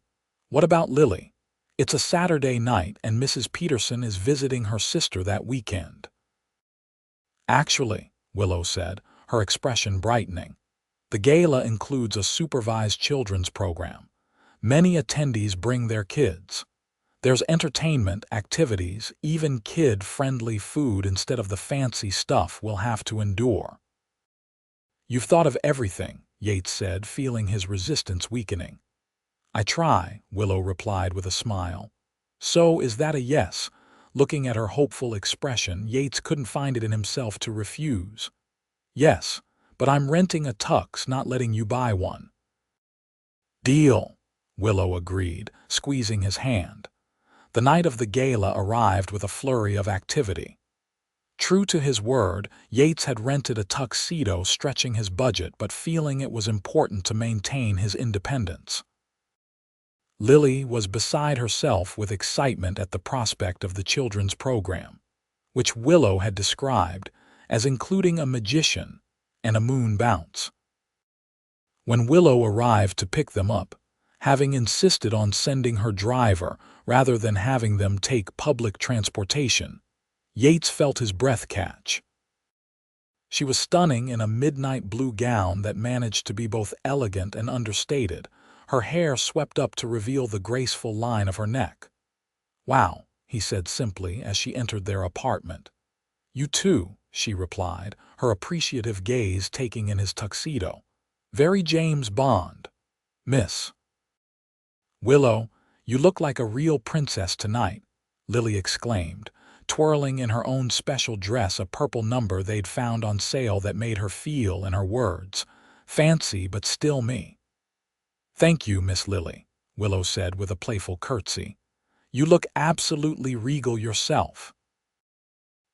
"What about Lily? It's a Saturday night and Mrs. Peterson is visiting her sister that weekend." "Actually," Willow said, her expression brightening, "the gala includes a supervised children's program. Many attendees bring their kids. There's entertainment, activities, even kid-friendly food instead of the fancy stuff we'll have to endure." "You've thought of everything," Yates said, feeling his resistance weakening. "I try," Willow replied with a smile. "So is that a yes?" Looking at her hopeful expression, Yates couldn't find it in himself to refuse. "Yes, but I'm renting a tux, not letting you buy one." "Deal," Willow agreed, squeezing his hand. The night of the gala arrived with a flurry of activity. True to his word, Yates had rented a tuxedo, stretching his budget but feeling it was important to maintain his independence. Lily was beside herself with excitement at the prospect of the children's program, which Willow had described as including a magician and a moon bounce. When Willow arrived to pick them up, having insisted on sending her driver rather than having them take public transportation, Yates felt his breath catch. She was stunning in a midnight blue gown that managed to be both elegant and understated, her hair swept up to reveal the graceful line of her neck. "Wow," he said simply as she entered their apartment. "You too," she replied, her appreciative gaze taking in his tuxedo. "Very James Bond, Miss." "Willow, you look like a real princess tonight," Lily exclaimed, twirling in her own special dress a purple number they'd found on sale that made her feel, in her words, "fancy but still me." "Thank you, Miss Lily," Willow said with a playful curtsy. "You look absolutely regal yourself."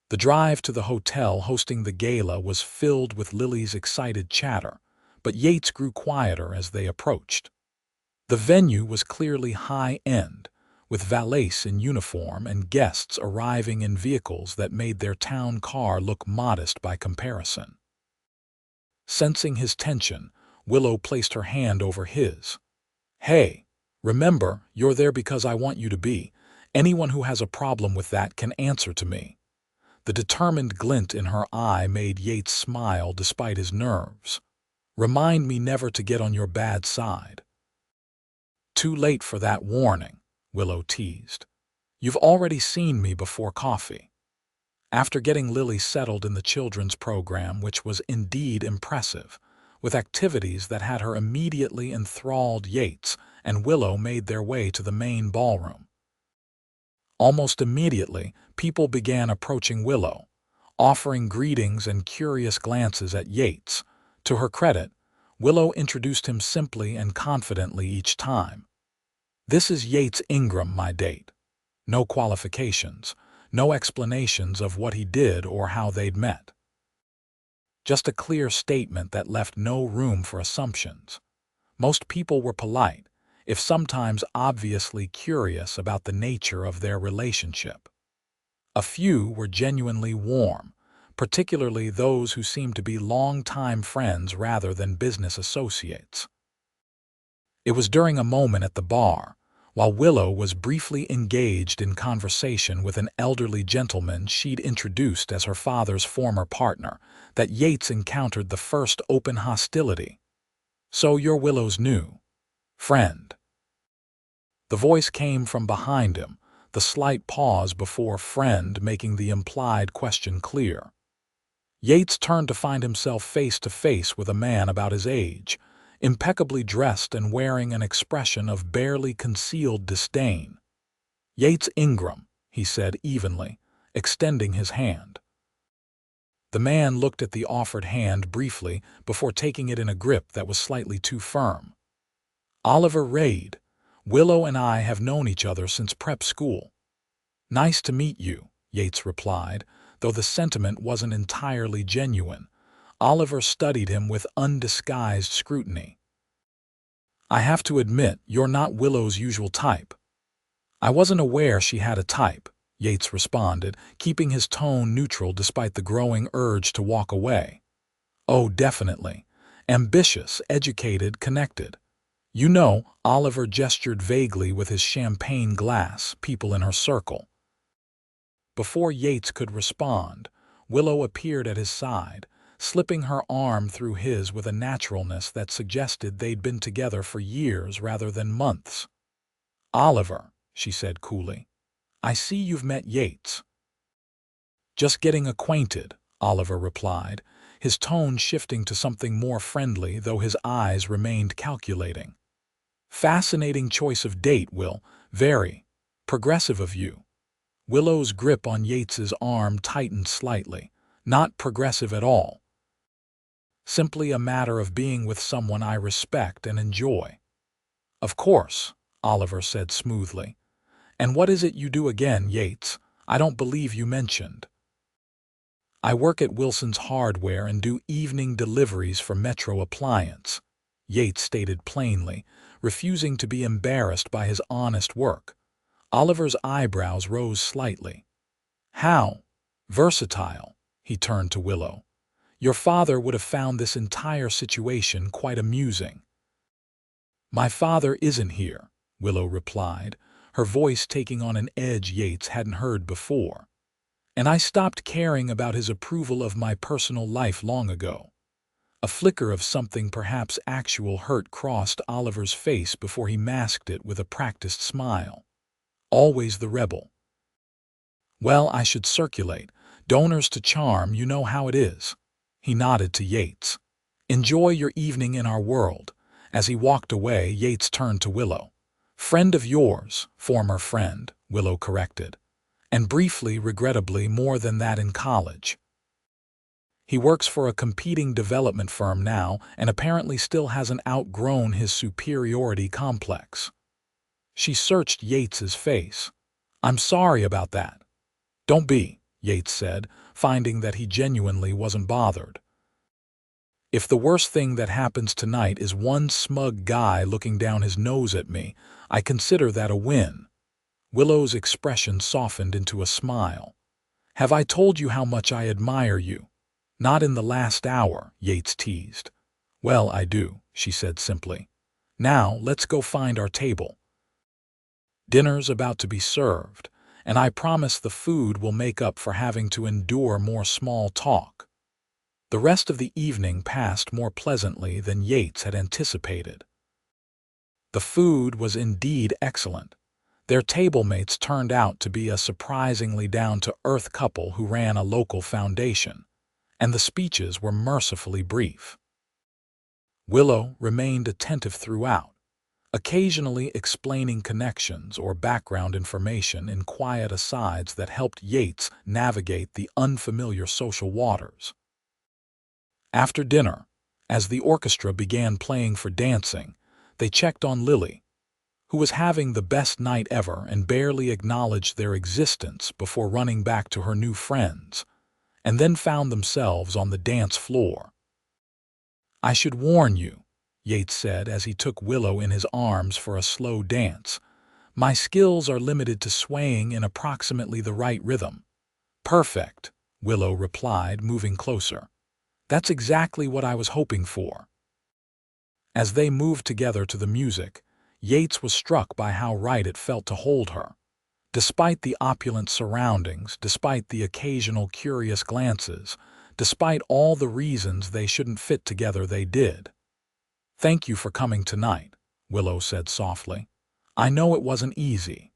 The drive to the hotel hosting the gala was filled with Lily's excited chatter, but Yates grew quieter as they approached. The venue was clearly high-end, with valets in uniform and guests arriving in vehicles that made their town car look modest by comparison. Sensing his tension, Willow placed her hand over his. "Hey, remember, you're there because I want you to be. Anyone who has a problem with that can answer to me." The determined glint in her eye made Yates smile despite his nerves. "Remind me never to get on your bad side." "Too late for that warning," Willow teased. "You've already seen me before coffee." After getting Lily settled in the children's program, which was indeed impressive, with activities that had her immediately enthralled, Yates and Willow made their way to the main ballroom. Almost immediately, people began approaching Willow, offering greetings and curious glances at Yates. To her credit, Willow introduced him simply and confidently each time. "This is Yates Ingram, my date." No qualifications, no explanations of what he did or how they'd met. Just a clear statement that left no room for assumptions. Most people were polite, if sometimes obviously curious about the nature of their relationship. A few were genuinely warm, particularly those who seemed to be long-time friends rather than business associates. It was during a moment at the bar, While Willow was briefly engaged in conversation with an elderly gentleman she'd introduced as her father's former partner, that Yates encountered the first open hostility. "So you're Willow's new friend?" The voice came from behind him, the slight pause before friend making the implied question clear. Yates turned to find himself face to face with a man about his age, impeccably dressed and wearing an expression of barely concealed disdain. "Yates Ingram," he said evenly, extending his hand. The man looked at the offered hand briefly before taking it in a grip that was slightly too firm. "Oliver Reid. Willow and I have known each other since prep school." "Nice to meet you," Yates replied, though the sentiment wasn't entirely genuine. Oliver studied him with undisguised scrutiny. "I have to admit, you're not Willow's usual type." "I wasn't aware she had a type," Yates responded, keeping his tone neutral despite the growing urge to walk away. "Oh, definitely. Ambitious, educated, connected. You know," Oliver gestured vaguely with his champagne glass, "people in her circle." Before Yates could respond, Willow appeared at his side, slipping her arm through his with a naturalness that suggested they'd been together for years rather than months. "Oliver," she said coolly, "I see you've met Yates." "Just getting acquainted," Oliver replied, his tone shifting to something more friendly, though his eyes remained calculating. "Fascinating choice of date, Will. Very progressive of you." Willow's grip on Yates's arm tightened slightly. "Not progressive at all. Simply a matter of being with someone I respect and enjoy." "Of course," Oliver said smoothly. "And what is it you do again, Yates? I don't believe you mentioned." "I work at Wilson's Hardware and do evening deliveries for Metro Appliance," Yates stated plainly, refusing to be embarrassed by his honest work. Oliver's eyebrows rose slightly. "How versatile," he turned to Willow. "Your father would have found this entire situation quite amusing." "My father isn't here," Willow replied, her voice taking on an edge Yates hadn't heard before. "And I stopped caring about his approval of my personal life long ago." A flicker of something perhaps actual hurt crossed Oliver's face before he masked it with a practiced smile. "Always the rebel." "Well, I should circulate. Donors to charm, you know how it is." He nodded to Yates. "Enjoy your evening in our world." As he walked away, Yates turned to Willow. "Friend of yours, former friend," Willow corrected. "And briefly, regrettably, more than that in college. He works for a competing development firm now and apparently still hasn't outgrown his superiority complex." She searched Yates's face. "I'm sorry about that." "Don't be," Yates said, finding that he genuinely wasn't bothered. "If the worst thing that happens tonight is one smug guy looking down his nose at me, I consider that a win." Willow's expression softened into a smile. "Have I told you how much I admire you?" "Not in the last hour," Yates teased. "Well, I do," she said simply. "Now, let's go find our table. Dinner's about to be served, and I promise the food will make up for having to endure more small talk." The rest of the evening passed more pleasantly than Yates had anticipated. The food was indeed excellent. Their table-mates turned out to be a surprisingly down-to-earth couple who ran a local foundation, and the speeches were mercifully brief. Willow remained attentive throughout, occasionally explaining connections or background information in quiet asides that helped Yates navigate the unfamiliar social waters. After dinner, as the orchestra began playing for dancing, they checked on Lily, who was having the best night ever and barely acknowledged their existence before running back to her new friends, and then found themselves on the dance floor. "I should warn you," Yates said as he took Willow in his arms for a slow dance. "My skills are limited to swaying in approximately the right rhythm." "Perfect," Willow replied, moving closer. "That's exactly what I was hoping for." As they moved together to the music, Yates was struck by how right it felt to hold her. Despite the opulent surroundings, despite the occasional curious glances, despite all the reasons they shouldn't fit together, they did. "Thank you for coming tonight," Willow said softly. "I know it wasn't easy."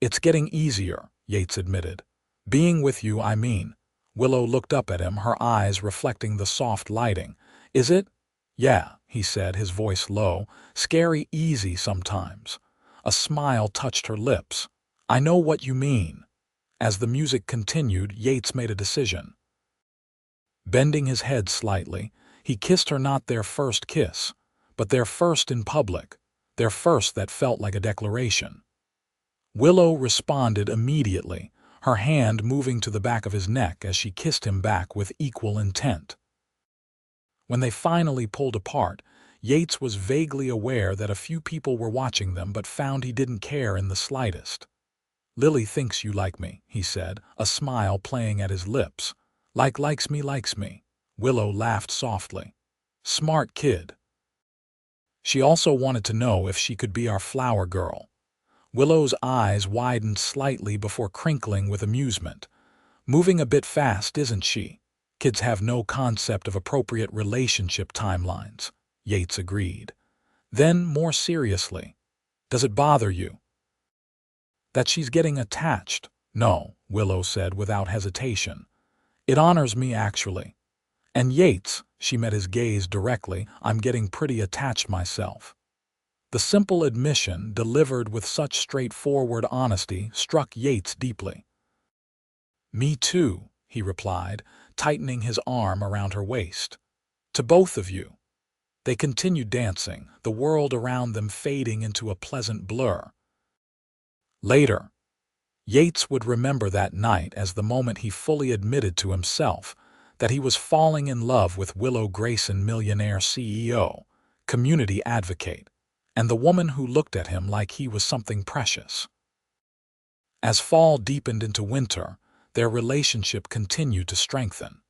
"It's getting easier," Yates admitted. "Being with you, I mean." Willow looked up at him, her eyes reflecting the soft lighting. "Is it?" "Yeah," he said, his voice low. "Scary easy sometimes." A smile touched her lips. "I know what you mean." As the music continued, Yates made a decision. Bending his head slightly, he kissed her, not their first kiss, but their first in public, their first that felt like a declaration. Willow responded immediately, her hand moving to the back of his neck as she kissed him back with equal intent. When they finally pulled apart, Yates was vaguely aware that a few people were watching them, but found he didn't care in the slightest. "Lily thinks you like me," he said, a smile playing at his lips. Likes me." Willow laughed softly. "Smart kid." "She also wanted to know if she could be our flower girl." Willow's eyes widened slightly before crinkling with amusement. "Moving a bit fast, isn't she? Kids have no concept of appropriate relationship timelines," Yates agreed. Then, more seriously, "Does it bother you that she's getting attached?" "No," Willow said without hesitation. "It honors me, actually. And Yates," she met his gaze directly, "I'm getting pretty attached myself." The simple admission, delivered with such straightforward honesty, struck Yates deeply. "Me too," he replied, tightening his arm around her waist. "To both of you." They continued dancing, the world around them fading into a pleasant blur. Later, Yates would remember that night as the moment he fully admitted to himself that he was falling in love with Willow Grayson, Millionaire CEO, community advocate, and the woman who looked at him like he was something precious. As fall deepened into winter, their relationship continued to strengthen.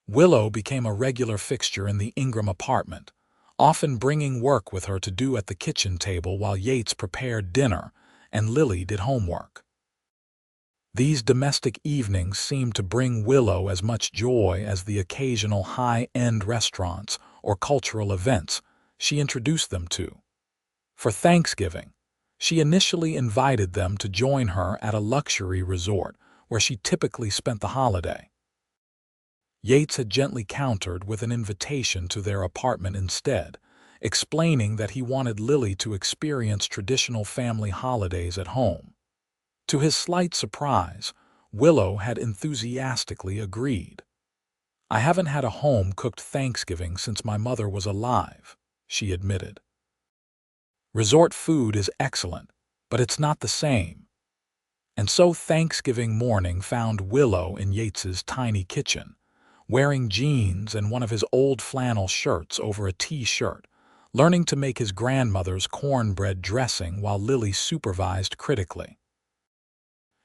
Willow became a regular fixture in the Ingram apartment, often bringing work with her to do at the kitchen table while Yates prepared dinner and Lily did homework. These domestic evenings seemed to bring Willow as much joy as the occasional high-end restaurants or cultural events she introduced them to. For Thanksgiving, she initially invited them to join her at a luxury resort where she typically spent the holiday. Yates had gently countered with an invitation to their apartment instead, explaining that he wanted Lily to experience traditional family holidays at home. To his slight surprise, Willow had enthusiastically agreed. "I haven't had a home-cooked Thanksgiving since my mother was alive," she admitted. "Resort food is excellent, but it's not the same." And so Thanksgiving morning found Willow in Yates's tiny kitchen, wearing jeans and one of his old flannel shirts over a T-shirt, learning to make his grandmother's cornbread dressing while Lily supervised critically.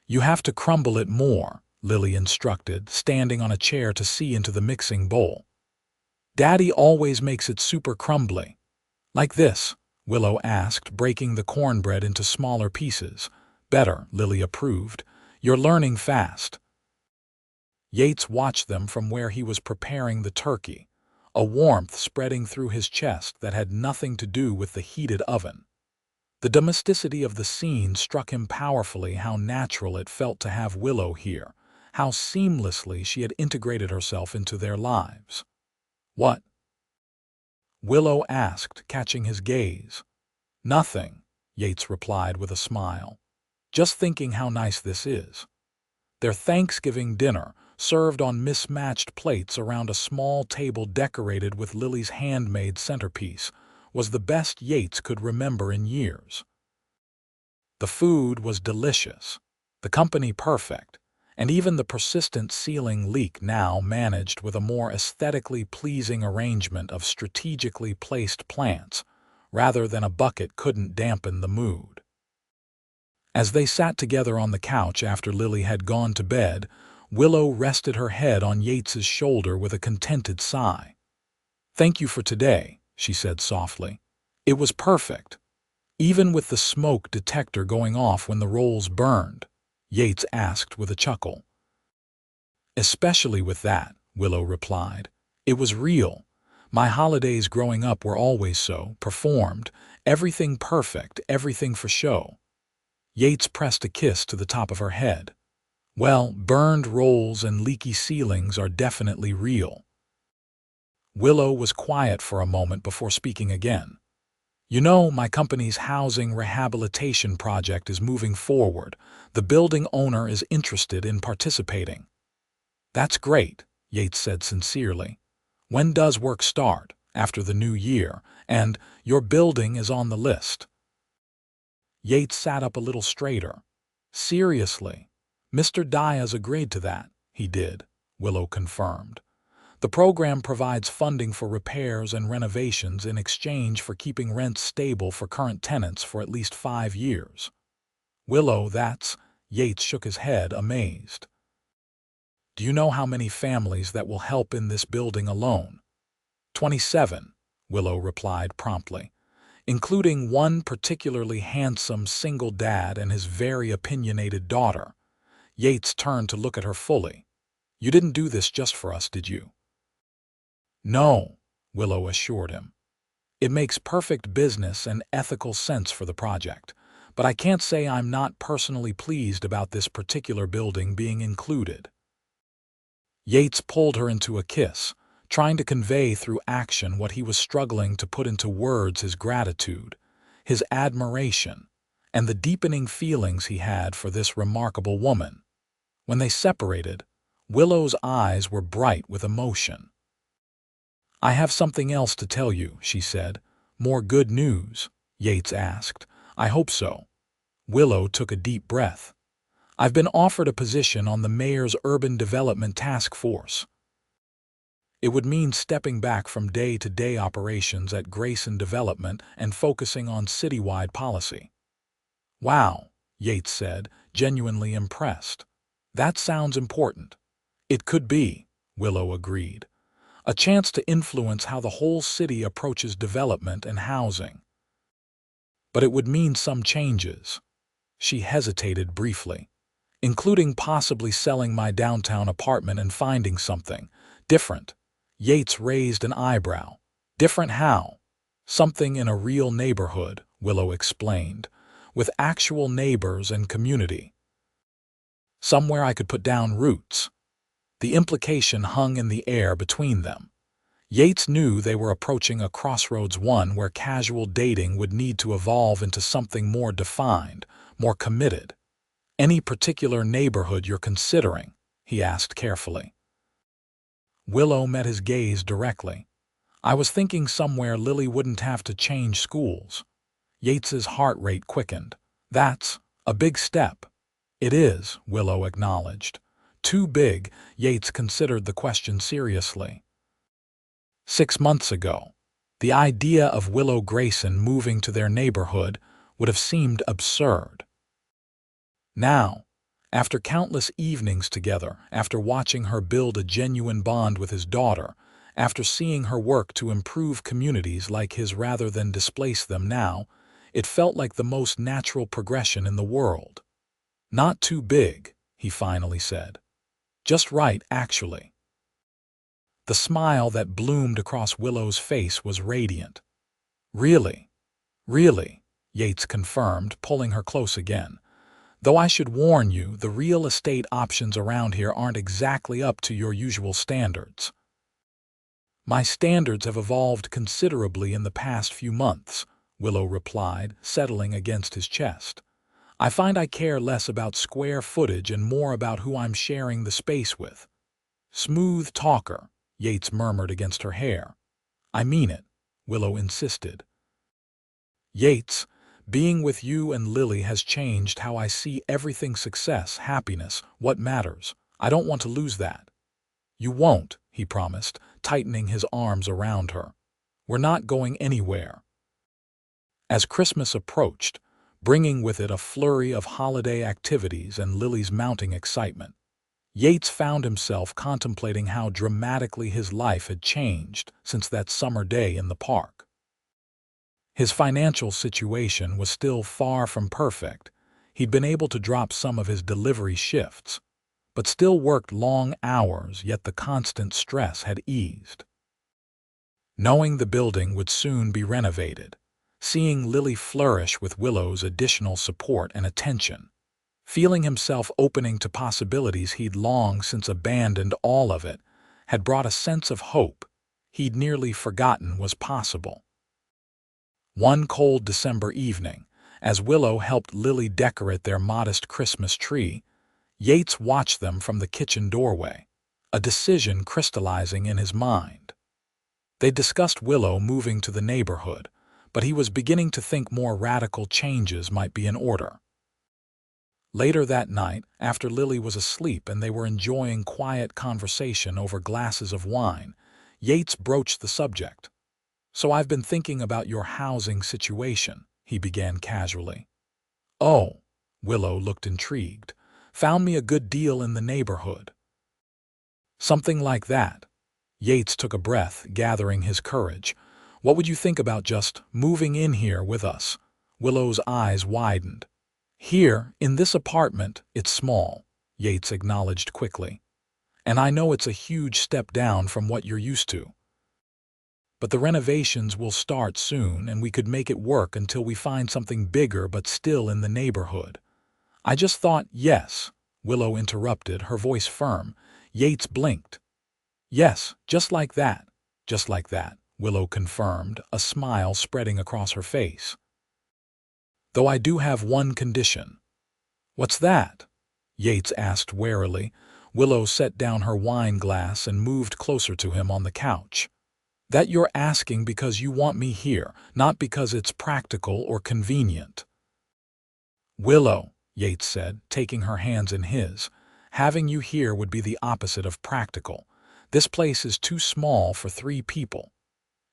"You have to crumble it more," Lily instructed, standing on a chair to see into the mixing bowl. "Daddy always makes it super crumbly." "Like this?" Willow asked, breaking the cornbread into smaller pieces. "Better," Lily approved. "You're learning fast." Yates watched them from where he was preparing the turkey, a warmth spreading through his chest that had nothing to do with the heated oven. The domesticity of the scene struck him powerfully, how natural it felt to have Willow here, how seamlessly she had integrated herself into their lives. "What?" Willow asked, catching his gaze. "Nothing," Yates replied with a smile. "Just thinking how nice this is." Their Thanksgiving dinner, served on mismatched plates around a small table decorated with Lily's handmade centerpiece, was the best Yates could remember in years. The food was delicious, the company perfect, and even the persistent ceiling leak now managed with a more aesthetically pleasing arrangement of strategically placed plants, rather than a bucket, couldn't dampen the mood. As they sat together on the couch after Lily had gone to bed, Willow rested her head on Yates's shoulder with a contented sigh. "Thank you for today," she said softly. "It was perfect." Even with the smoke detector going off when the rolls burned? Yates asked with a chuckle. Especially with that, Willow replied. It was real. My holidays growing up were always so, performed, everything perfect, everything for show. Yates pressed a kiss to the top of her head. Well, burned rolls and leaky ceilings are definitely real. Willow was quiet for a moment before speaking again. You know, my company's housing rehabilitation project is moving forward. The building owner is interested in participating. That's great, Yates said sincerely. When does work start? After the new year, and your building is on the list. Yates sat up a little straighter. Seriously, Mr. Diaz agreed to that. He did, Willow confirmed. The program provides funding for repairs and renovations in exchange for keeping rents stable for current tenants for at least 5 years. Willow, that's... Yates shook his head, amazed. Do you know how many families that will help in this building alone? 27, Willow replied promptly, including one particularly handsome single dad and his very opinionated daughter. Yates turned to look at her fully. You didn't do this just for us, did you? No, Willow assured him. It makes perfect business and ethical sense for the project, but I can't say I'm not personally pleased about this particular building being included. Yates pulled her into a kiss, trying to convey through action what he was struggling to put into words: his gratitude, his admiration, and the deepening feelings he had for this remarkable woman. When they separated, Willow's eyes were bright with emotion. I have something else to tell you, she said. More good news? Yates asked. I hope so. Willow took a deep breath. I've been offered a position on the mayor's urban development task force. It would mean stepping back from day-to-day operations at Grayson Development and focusing on citywide policy. Wow, Yates said, genuinely impressed. That sounds important. It could be, Willow agreed. A chance to influence how the whole city approaches development and housing. But it would mean some changes. She hesitated briefly, including possibly selling my downtown apartment and finding something different. Yates raised an eyebrow. Different how? Something in a real neighborhood, Willow explained, with actual neighbors and community. Somewhere I could put down roots. The implication hung in the air between them. Yates knew they were approaching a crossroads, one where casual dating would need to evolve into something more defined, more committed. Any particular neighborhood you're considering? He asked carefully. Willow met his gaze directly. I was thinking somewhere Lily wouldn't have to change schools. Yates's heart rate quickened. That's a big step. It is, Willow acknowledged. Too big. Yates considered the question seriously. 6 months ago, the idea of Willow Grayson moving to their neighborhood would have seemed absurd. Now, after countless evenings together, after watching her build a genuine bond with his daughter, after seeing her work to improve communities like his rather than displace them now, it felt like the most natural progression in the world. Not too big, he finally said. Just right, actually. The smile that bloomed across Willow's face was radiant. Really? Really, Yates confirmed, pulling her close again. Though I should warn you, the real estate options around here aren't exactly up to your usual standards. My standards have evolved considerably in the past few months, Willow replied, settling against his chest. I find I care less about square footage and more about who I'm sharing the space with. Smooth talker, Yates murmured against her hair. I mean it, Willow insisted. Yates, being with you and Lily has changed how I see everything: success, happiness, what matters. I don't want to lose that. You won't, he promised, tightening his arms around her. We're not going anywhere. As Christmas approached, bringing with it a flurry of holiday activities and Lily's mounting excitement, Yates found himself contemplating how dramatically his life had changed since that summer day in the park. His financial situation was still far from perfect. He'd been able to drop some of his delivery shifts, but still worked long hours, yet the constant stress had eased. Knowing the building would soon be renovated, seeing Lily flourish with Willow's additional support and attention, feeling himself opening to possibilities he'd long since abandoned all of it, had brought a sense of hope he'd nearly forgotten was possible. One cold December evening, as Willow helped Lily decorate their modest Christmas tree, Yates watched them from the kitchen doorway, a decision crystallizing in his mind. They discussed Willow moving to the neighborhood, but he was beginning to think more radical changes might be in order. Later that night, after Lily was asleep and they were enjoying quiet conversation over glasses of wine, Yates broached the subject. "So I've been thinking about your housing situation," he began casually. "Oh," Willow looked intrigued. "Found me a good deal in the neighborhood." "Something like that." Yates took a breath, gathering his courage. "What would you think about just moving in here with us?" Willow's eyes widened. "Here, in this apartment, it's small," Yates acknowledged quickly. "And I know it's a huge step down from what you're used to. But the renovations will start soon, and we could make it work until we find something bigger but still in the neighborhood." "I just thought, yes," Willow interrupted, her voice firm. Yates blinked. "Yes, just like that," Willow confirmed, a smile spreading across her face. "Though I do have one condition." "What's that?" Yates asked warily. Willow set down her wine glass and moved closer to him on the couch. "That you're asking because you want me here, not because it's practical or convenient." "Willow," Yates said, taking her hands in his, "having you here would be the opposite of practical. This place is too small for 3 people.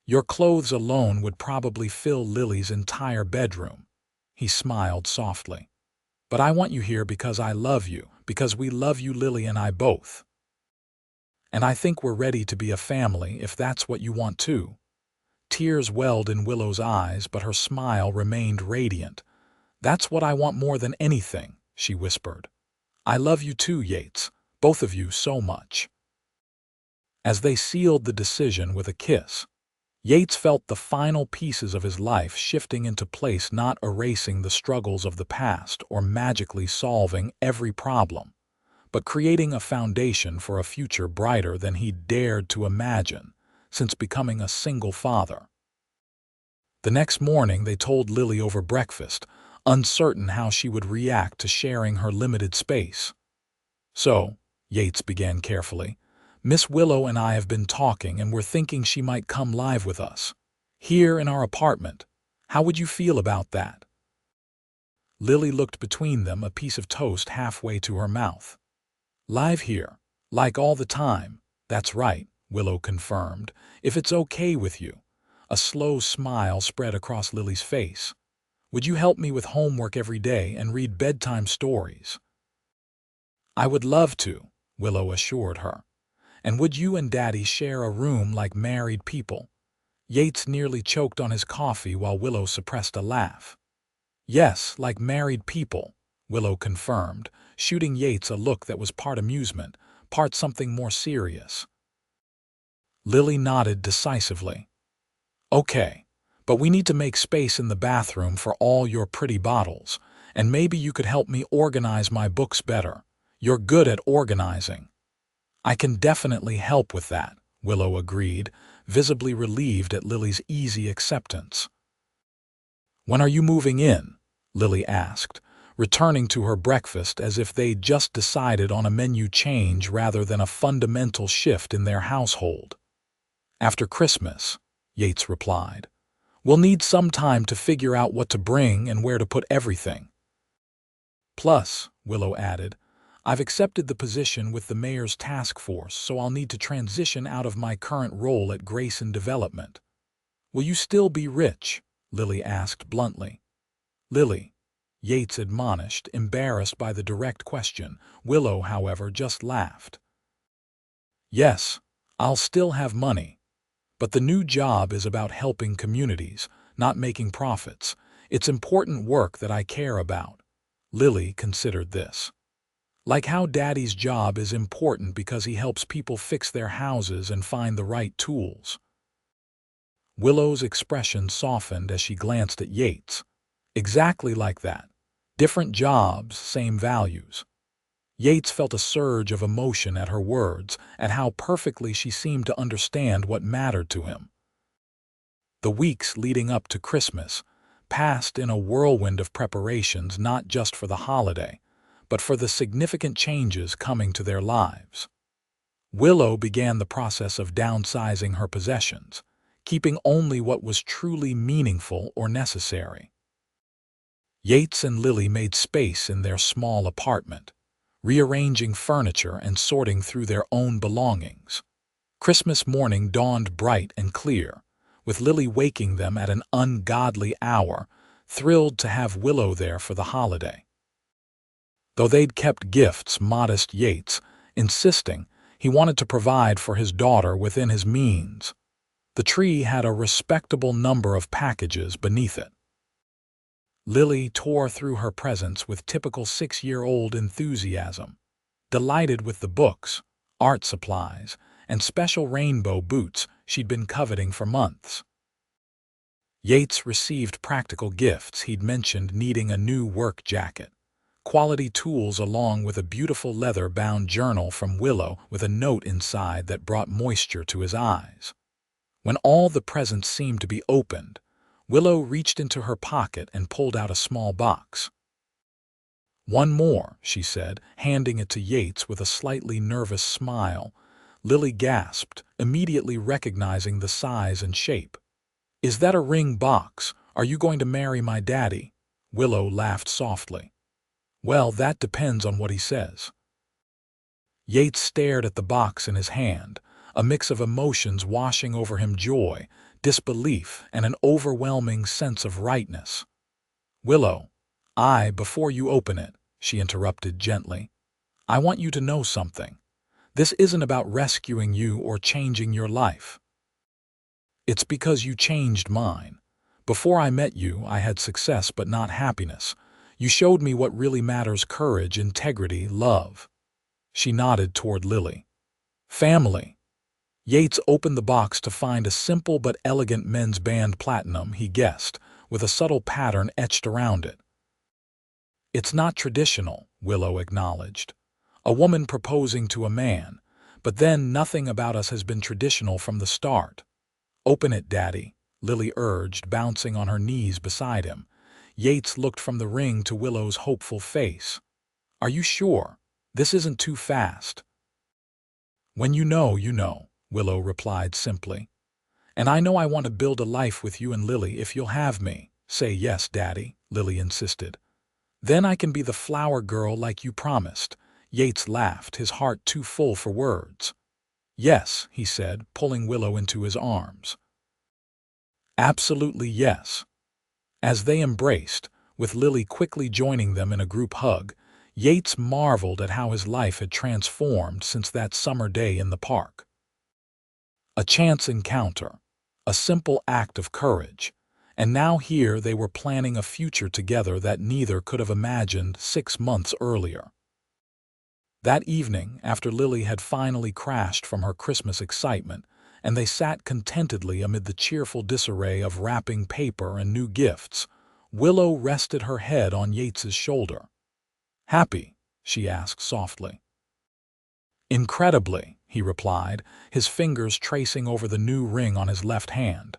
Your clothes alone would probably fill Lily's entire bedroom." He smiled softly. "But I want you here because I love you, because we love you, Lily and I both. And I think we're ready to be a family if that's what you want too." Tears welled in Willow's eyes, but her smile remained radiant. "That's what I want more than anything," she whispered. "I love you too, Yates, both of you so much." As they sealed the decision with a kiss, Yates felt the final pieces of his life shifting into place, not erasing the struggles of the past or magically solving every problem, but creating a foundation for a future brighter than he'd dared to imagine since becoming a single father. The next morning they told Lily over breakfast, uncertain how she would react to sharing her limited space. "So," Yates began carefully, "Miss Willow and I have been talking and we're thinking she might come live with us, here in our apartment. How would you feel about that?" Lily looked between them, a piece of toast halfway to her mouth. "Live here, like all the time." "That's right," Willow confirmed, "if it's okay with you." A slow smile spread across Lily's face. "Would you help me with homework every day and read bedtime stories?" "I would love to," Willow assured her. "And would you and Daddy share a room like married people?" Yates nearly choked on his coffee while Willow suppressed a laugh. "Yes, like married people," Willow confirmed, shooting Yates a look that was part amusement, part something more serious. Lily nodded decisively. "Okay, but we need to make space in the bathroom for all your pretty bottles, and maybe you could help me organize my books better. You're good at organizing." "I can definitely help with that," Willow agreed, visibly relieved at Lily's easy acceptance. "When are you moving in?" Lily asked, returning to her breakfast as if they'd just decided on a menu change rather than a fundamental shift in their household. "After Christmas," Yates replied. "We'll need some time to figure out what to bring and where to put everything." "Plus," Willow added, "I've accepted the position with the mayor's task force, so I'll need to transition out of my current role at Grayson Development." "Will you still be rich?" Lily asked bluntly. "Lily," Yates admonished, embarrassed by the direct question. Willow, however, just laughed. "Yes, I'll still have money. But the new job is about helping communities, not making profits. It's important work that I care about. Lily considered this. Like how Daddy's job is important because he helps people fix their houses and find the right tools. Willow's expression softened as she glanced at Yates. Exactly like that. Different jobs, same values. Yates felt a surge of emotion at her words, at how perfectly she seemed to understand what mattered to him. The weeks leading up to Christmas passed in a whirlwind of preparations, not just for the holiday, but for the significant changes coming to their lives. Willow began the process of downsizing her possessions, keeping only what was truly meaningful or necessary. Yates and Lily made space in their small apartment, rearranging furniture and sorting through their own belongings. Christmas morning dawned bright and clear, with Lily waking them at an ungodly hour, thrilled to have Willow there for the holiday. Though they'd kept gifts, modest Yates, insisting he wanted to provide for his daughter within his means. The tree had a respectable number of packages beneath it. Lily tore through her presents with typical 6-year-old enthusiasm, delighted with the books, art supplies, and special rainbow boots she'd been coveting for months. Yates received practical gifts. He'd mentioned needing a new work jacket, quality tools, along with a beautiful leather-bound journal from Willow with a note inside that brought moisture to his eyes. When all the presents seemed to be opened, Willow reached into her pocket and pulled out a small box. "One more," she said, handing it to Yates with a slightly nervous smile. Lily gasped, immediately recognizing the size and shape. "Is that a ring box? Are you going to marry my daddy?" Willow laughed softly. "Well, that depends on what he says." Yates stared at the box in his hand, a mix of emotions washing over him: joy, disbelief, and an overwhelming sense of rightness. "Willow, before you open it," she interrupted gently, "I want you to know something. This isn't about rescuing you or changing your life. It's because you changed mine. Before I met you, I had success but not happiness. You showed me what really matters: courage, integrity, love." She nodded toward Lily. "Family." Yates opened the box to find a simple but elegant men's band platinum, he guessed, with a subtle pattern etched around it. "It's not traditional," Willow acknowledged. "A woman proposing to a man, but then nothing about us has been traditional from the start." "Open it, Daddy," Lily urged, bouncing on her knees beside him. Yates looked from the ring to Willow's hopeful face. "Are you sure? This isn't too fast?" "When you know, you know," Willow replied simply. "And I know I want to build a life with you and Lily if you'll have me." "Say yes, Daddy," Lily insisted. "Then I can be the flower girl like you promised." Yates laughed, his heart too full for words. "Yes," he said, pulling Willow into his arms. "Absolutely yes." As they embraced, with Lily quickly joining them in a group hug, Yates marveled at how his life had transformed since that summer day in the park. A chance encounter, a simple act of courage, and now here they were planning a future together that neither could have imagined 6 months earlier. That evening, after Lily had finally crashed from her Christmas excitement, and they sat contentedly amid the cheerful disarray of wrapping paper and new gifts, Willow rested her head on Yates's shoulder. "Happy?" she asked softly. "Incredibly," he replied, his fingers tracing over the new ring on his left hand.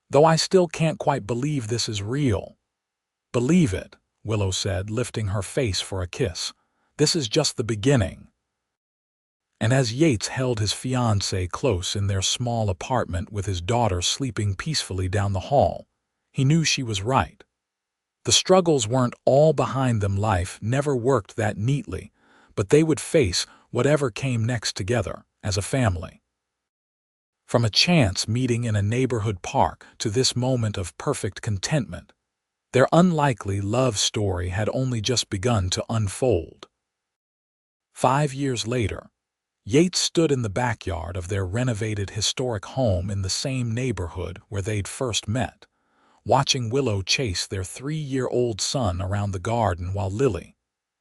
"Though I still can't quite believe this is real." "Believe it," Willow said, lifting her face for a kiss. "This is just the beginning." And as Yates held his fiancée close in their small apartment with his daughter sleeping peacefully down the hall, he knew she was right. The struggles weren't all behind them. Life never worked that neatly, but they would face whatever came next together as a family. From a chance meeting in a neighborhood park to this moment of perfect contentment, their unlikely love story had only just begun to unfold. 5 years later, Yates stood in the backyard of their renovated historic home in the same neighborhood where they'd first met, watching Willow chase their 3-year-old son around the garden while Lily,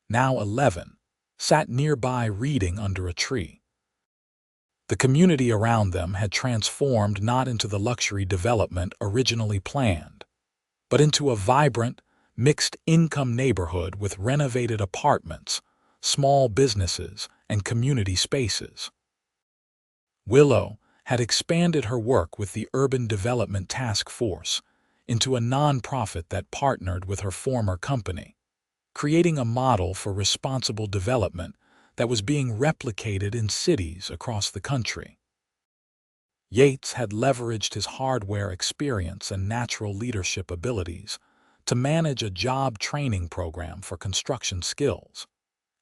now 11, sat nearby reading under a tree. The community around them had transformed not into the luxury development originally planned, but into a vibrant, mixed-income neighborhood with renovated apartments, small businesses, and community spaces. Willow had expanded her work with the Urban Development Task Force into a nonprofit that partnered with her former company, creating a model for responsible development that was being replicated in cities across the country. Yates had leveraged his hardware experience and natural leadership abilities to manage a job training program for construction skills,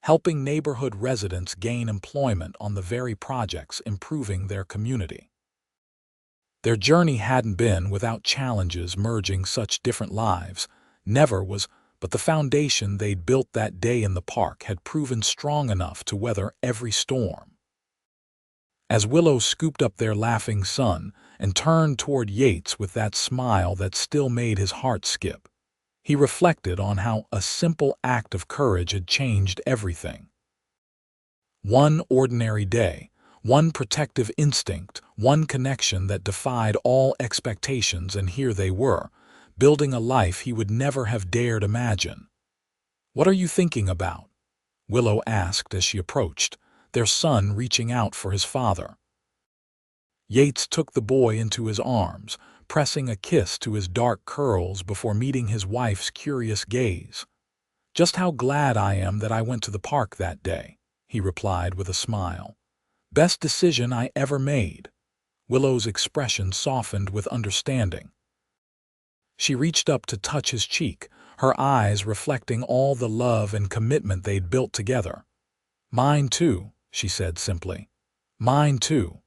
helping neighborhood residents gain employment on the very projects improving their community. Their journey hadn't been without challenges merging such different lives, never was, but the foundation they'd built that day in the park had proven strong enough to weather every storm. As Willow scooped up their laughing son and turned toward Yates with that smile that still made his heart skip, he reflected on how a simple act of courage had changed everything. One ordinary day, one protective instinct, one connection that defied all expectations, and here they were, building a life he would never have dared imagine. "What are you thinking about?" Willow asked as she approached, their son reaching out for his father. Yates took the boy into his arms, pressing a kiss to his dark curls before meeting his wife's curious gaze. "Just how glad I am that I went to the park that day," he replied with a smile. "Best decision I ever made." Willow's expression softened with understanding. She reached up to touch his cheek, her eyes reflecting all the love and commitment they'd built together. "Mine too," she said simply. "Mine too."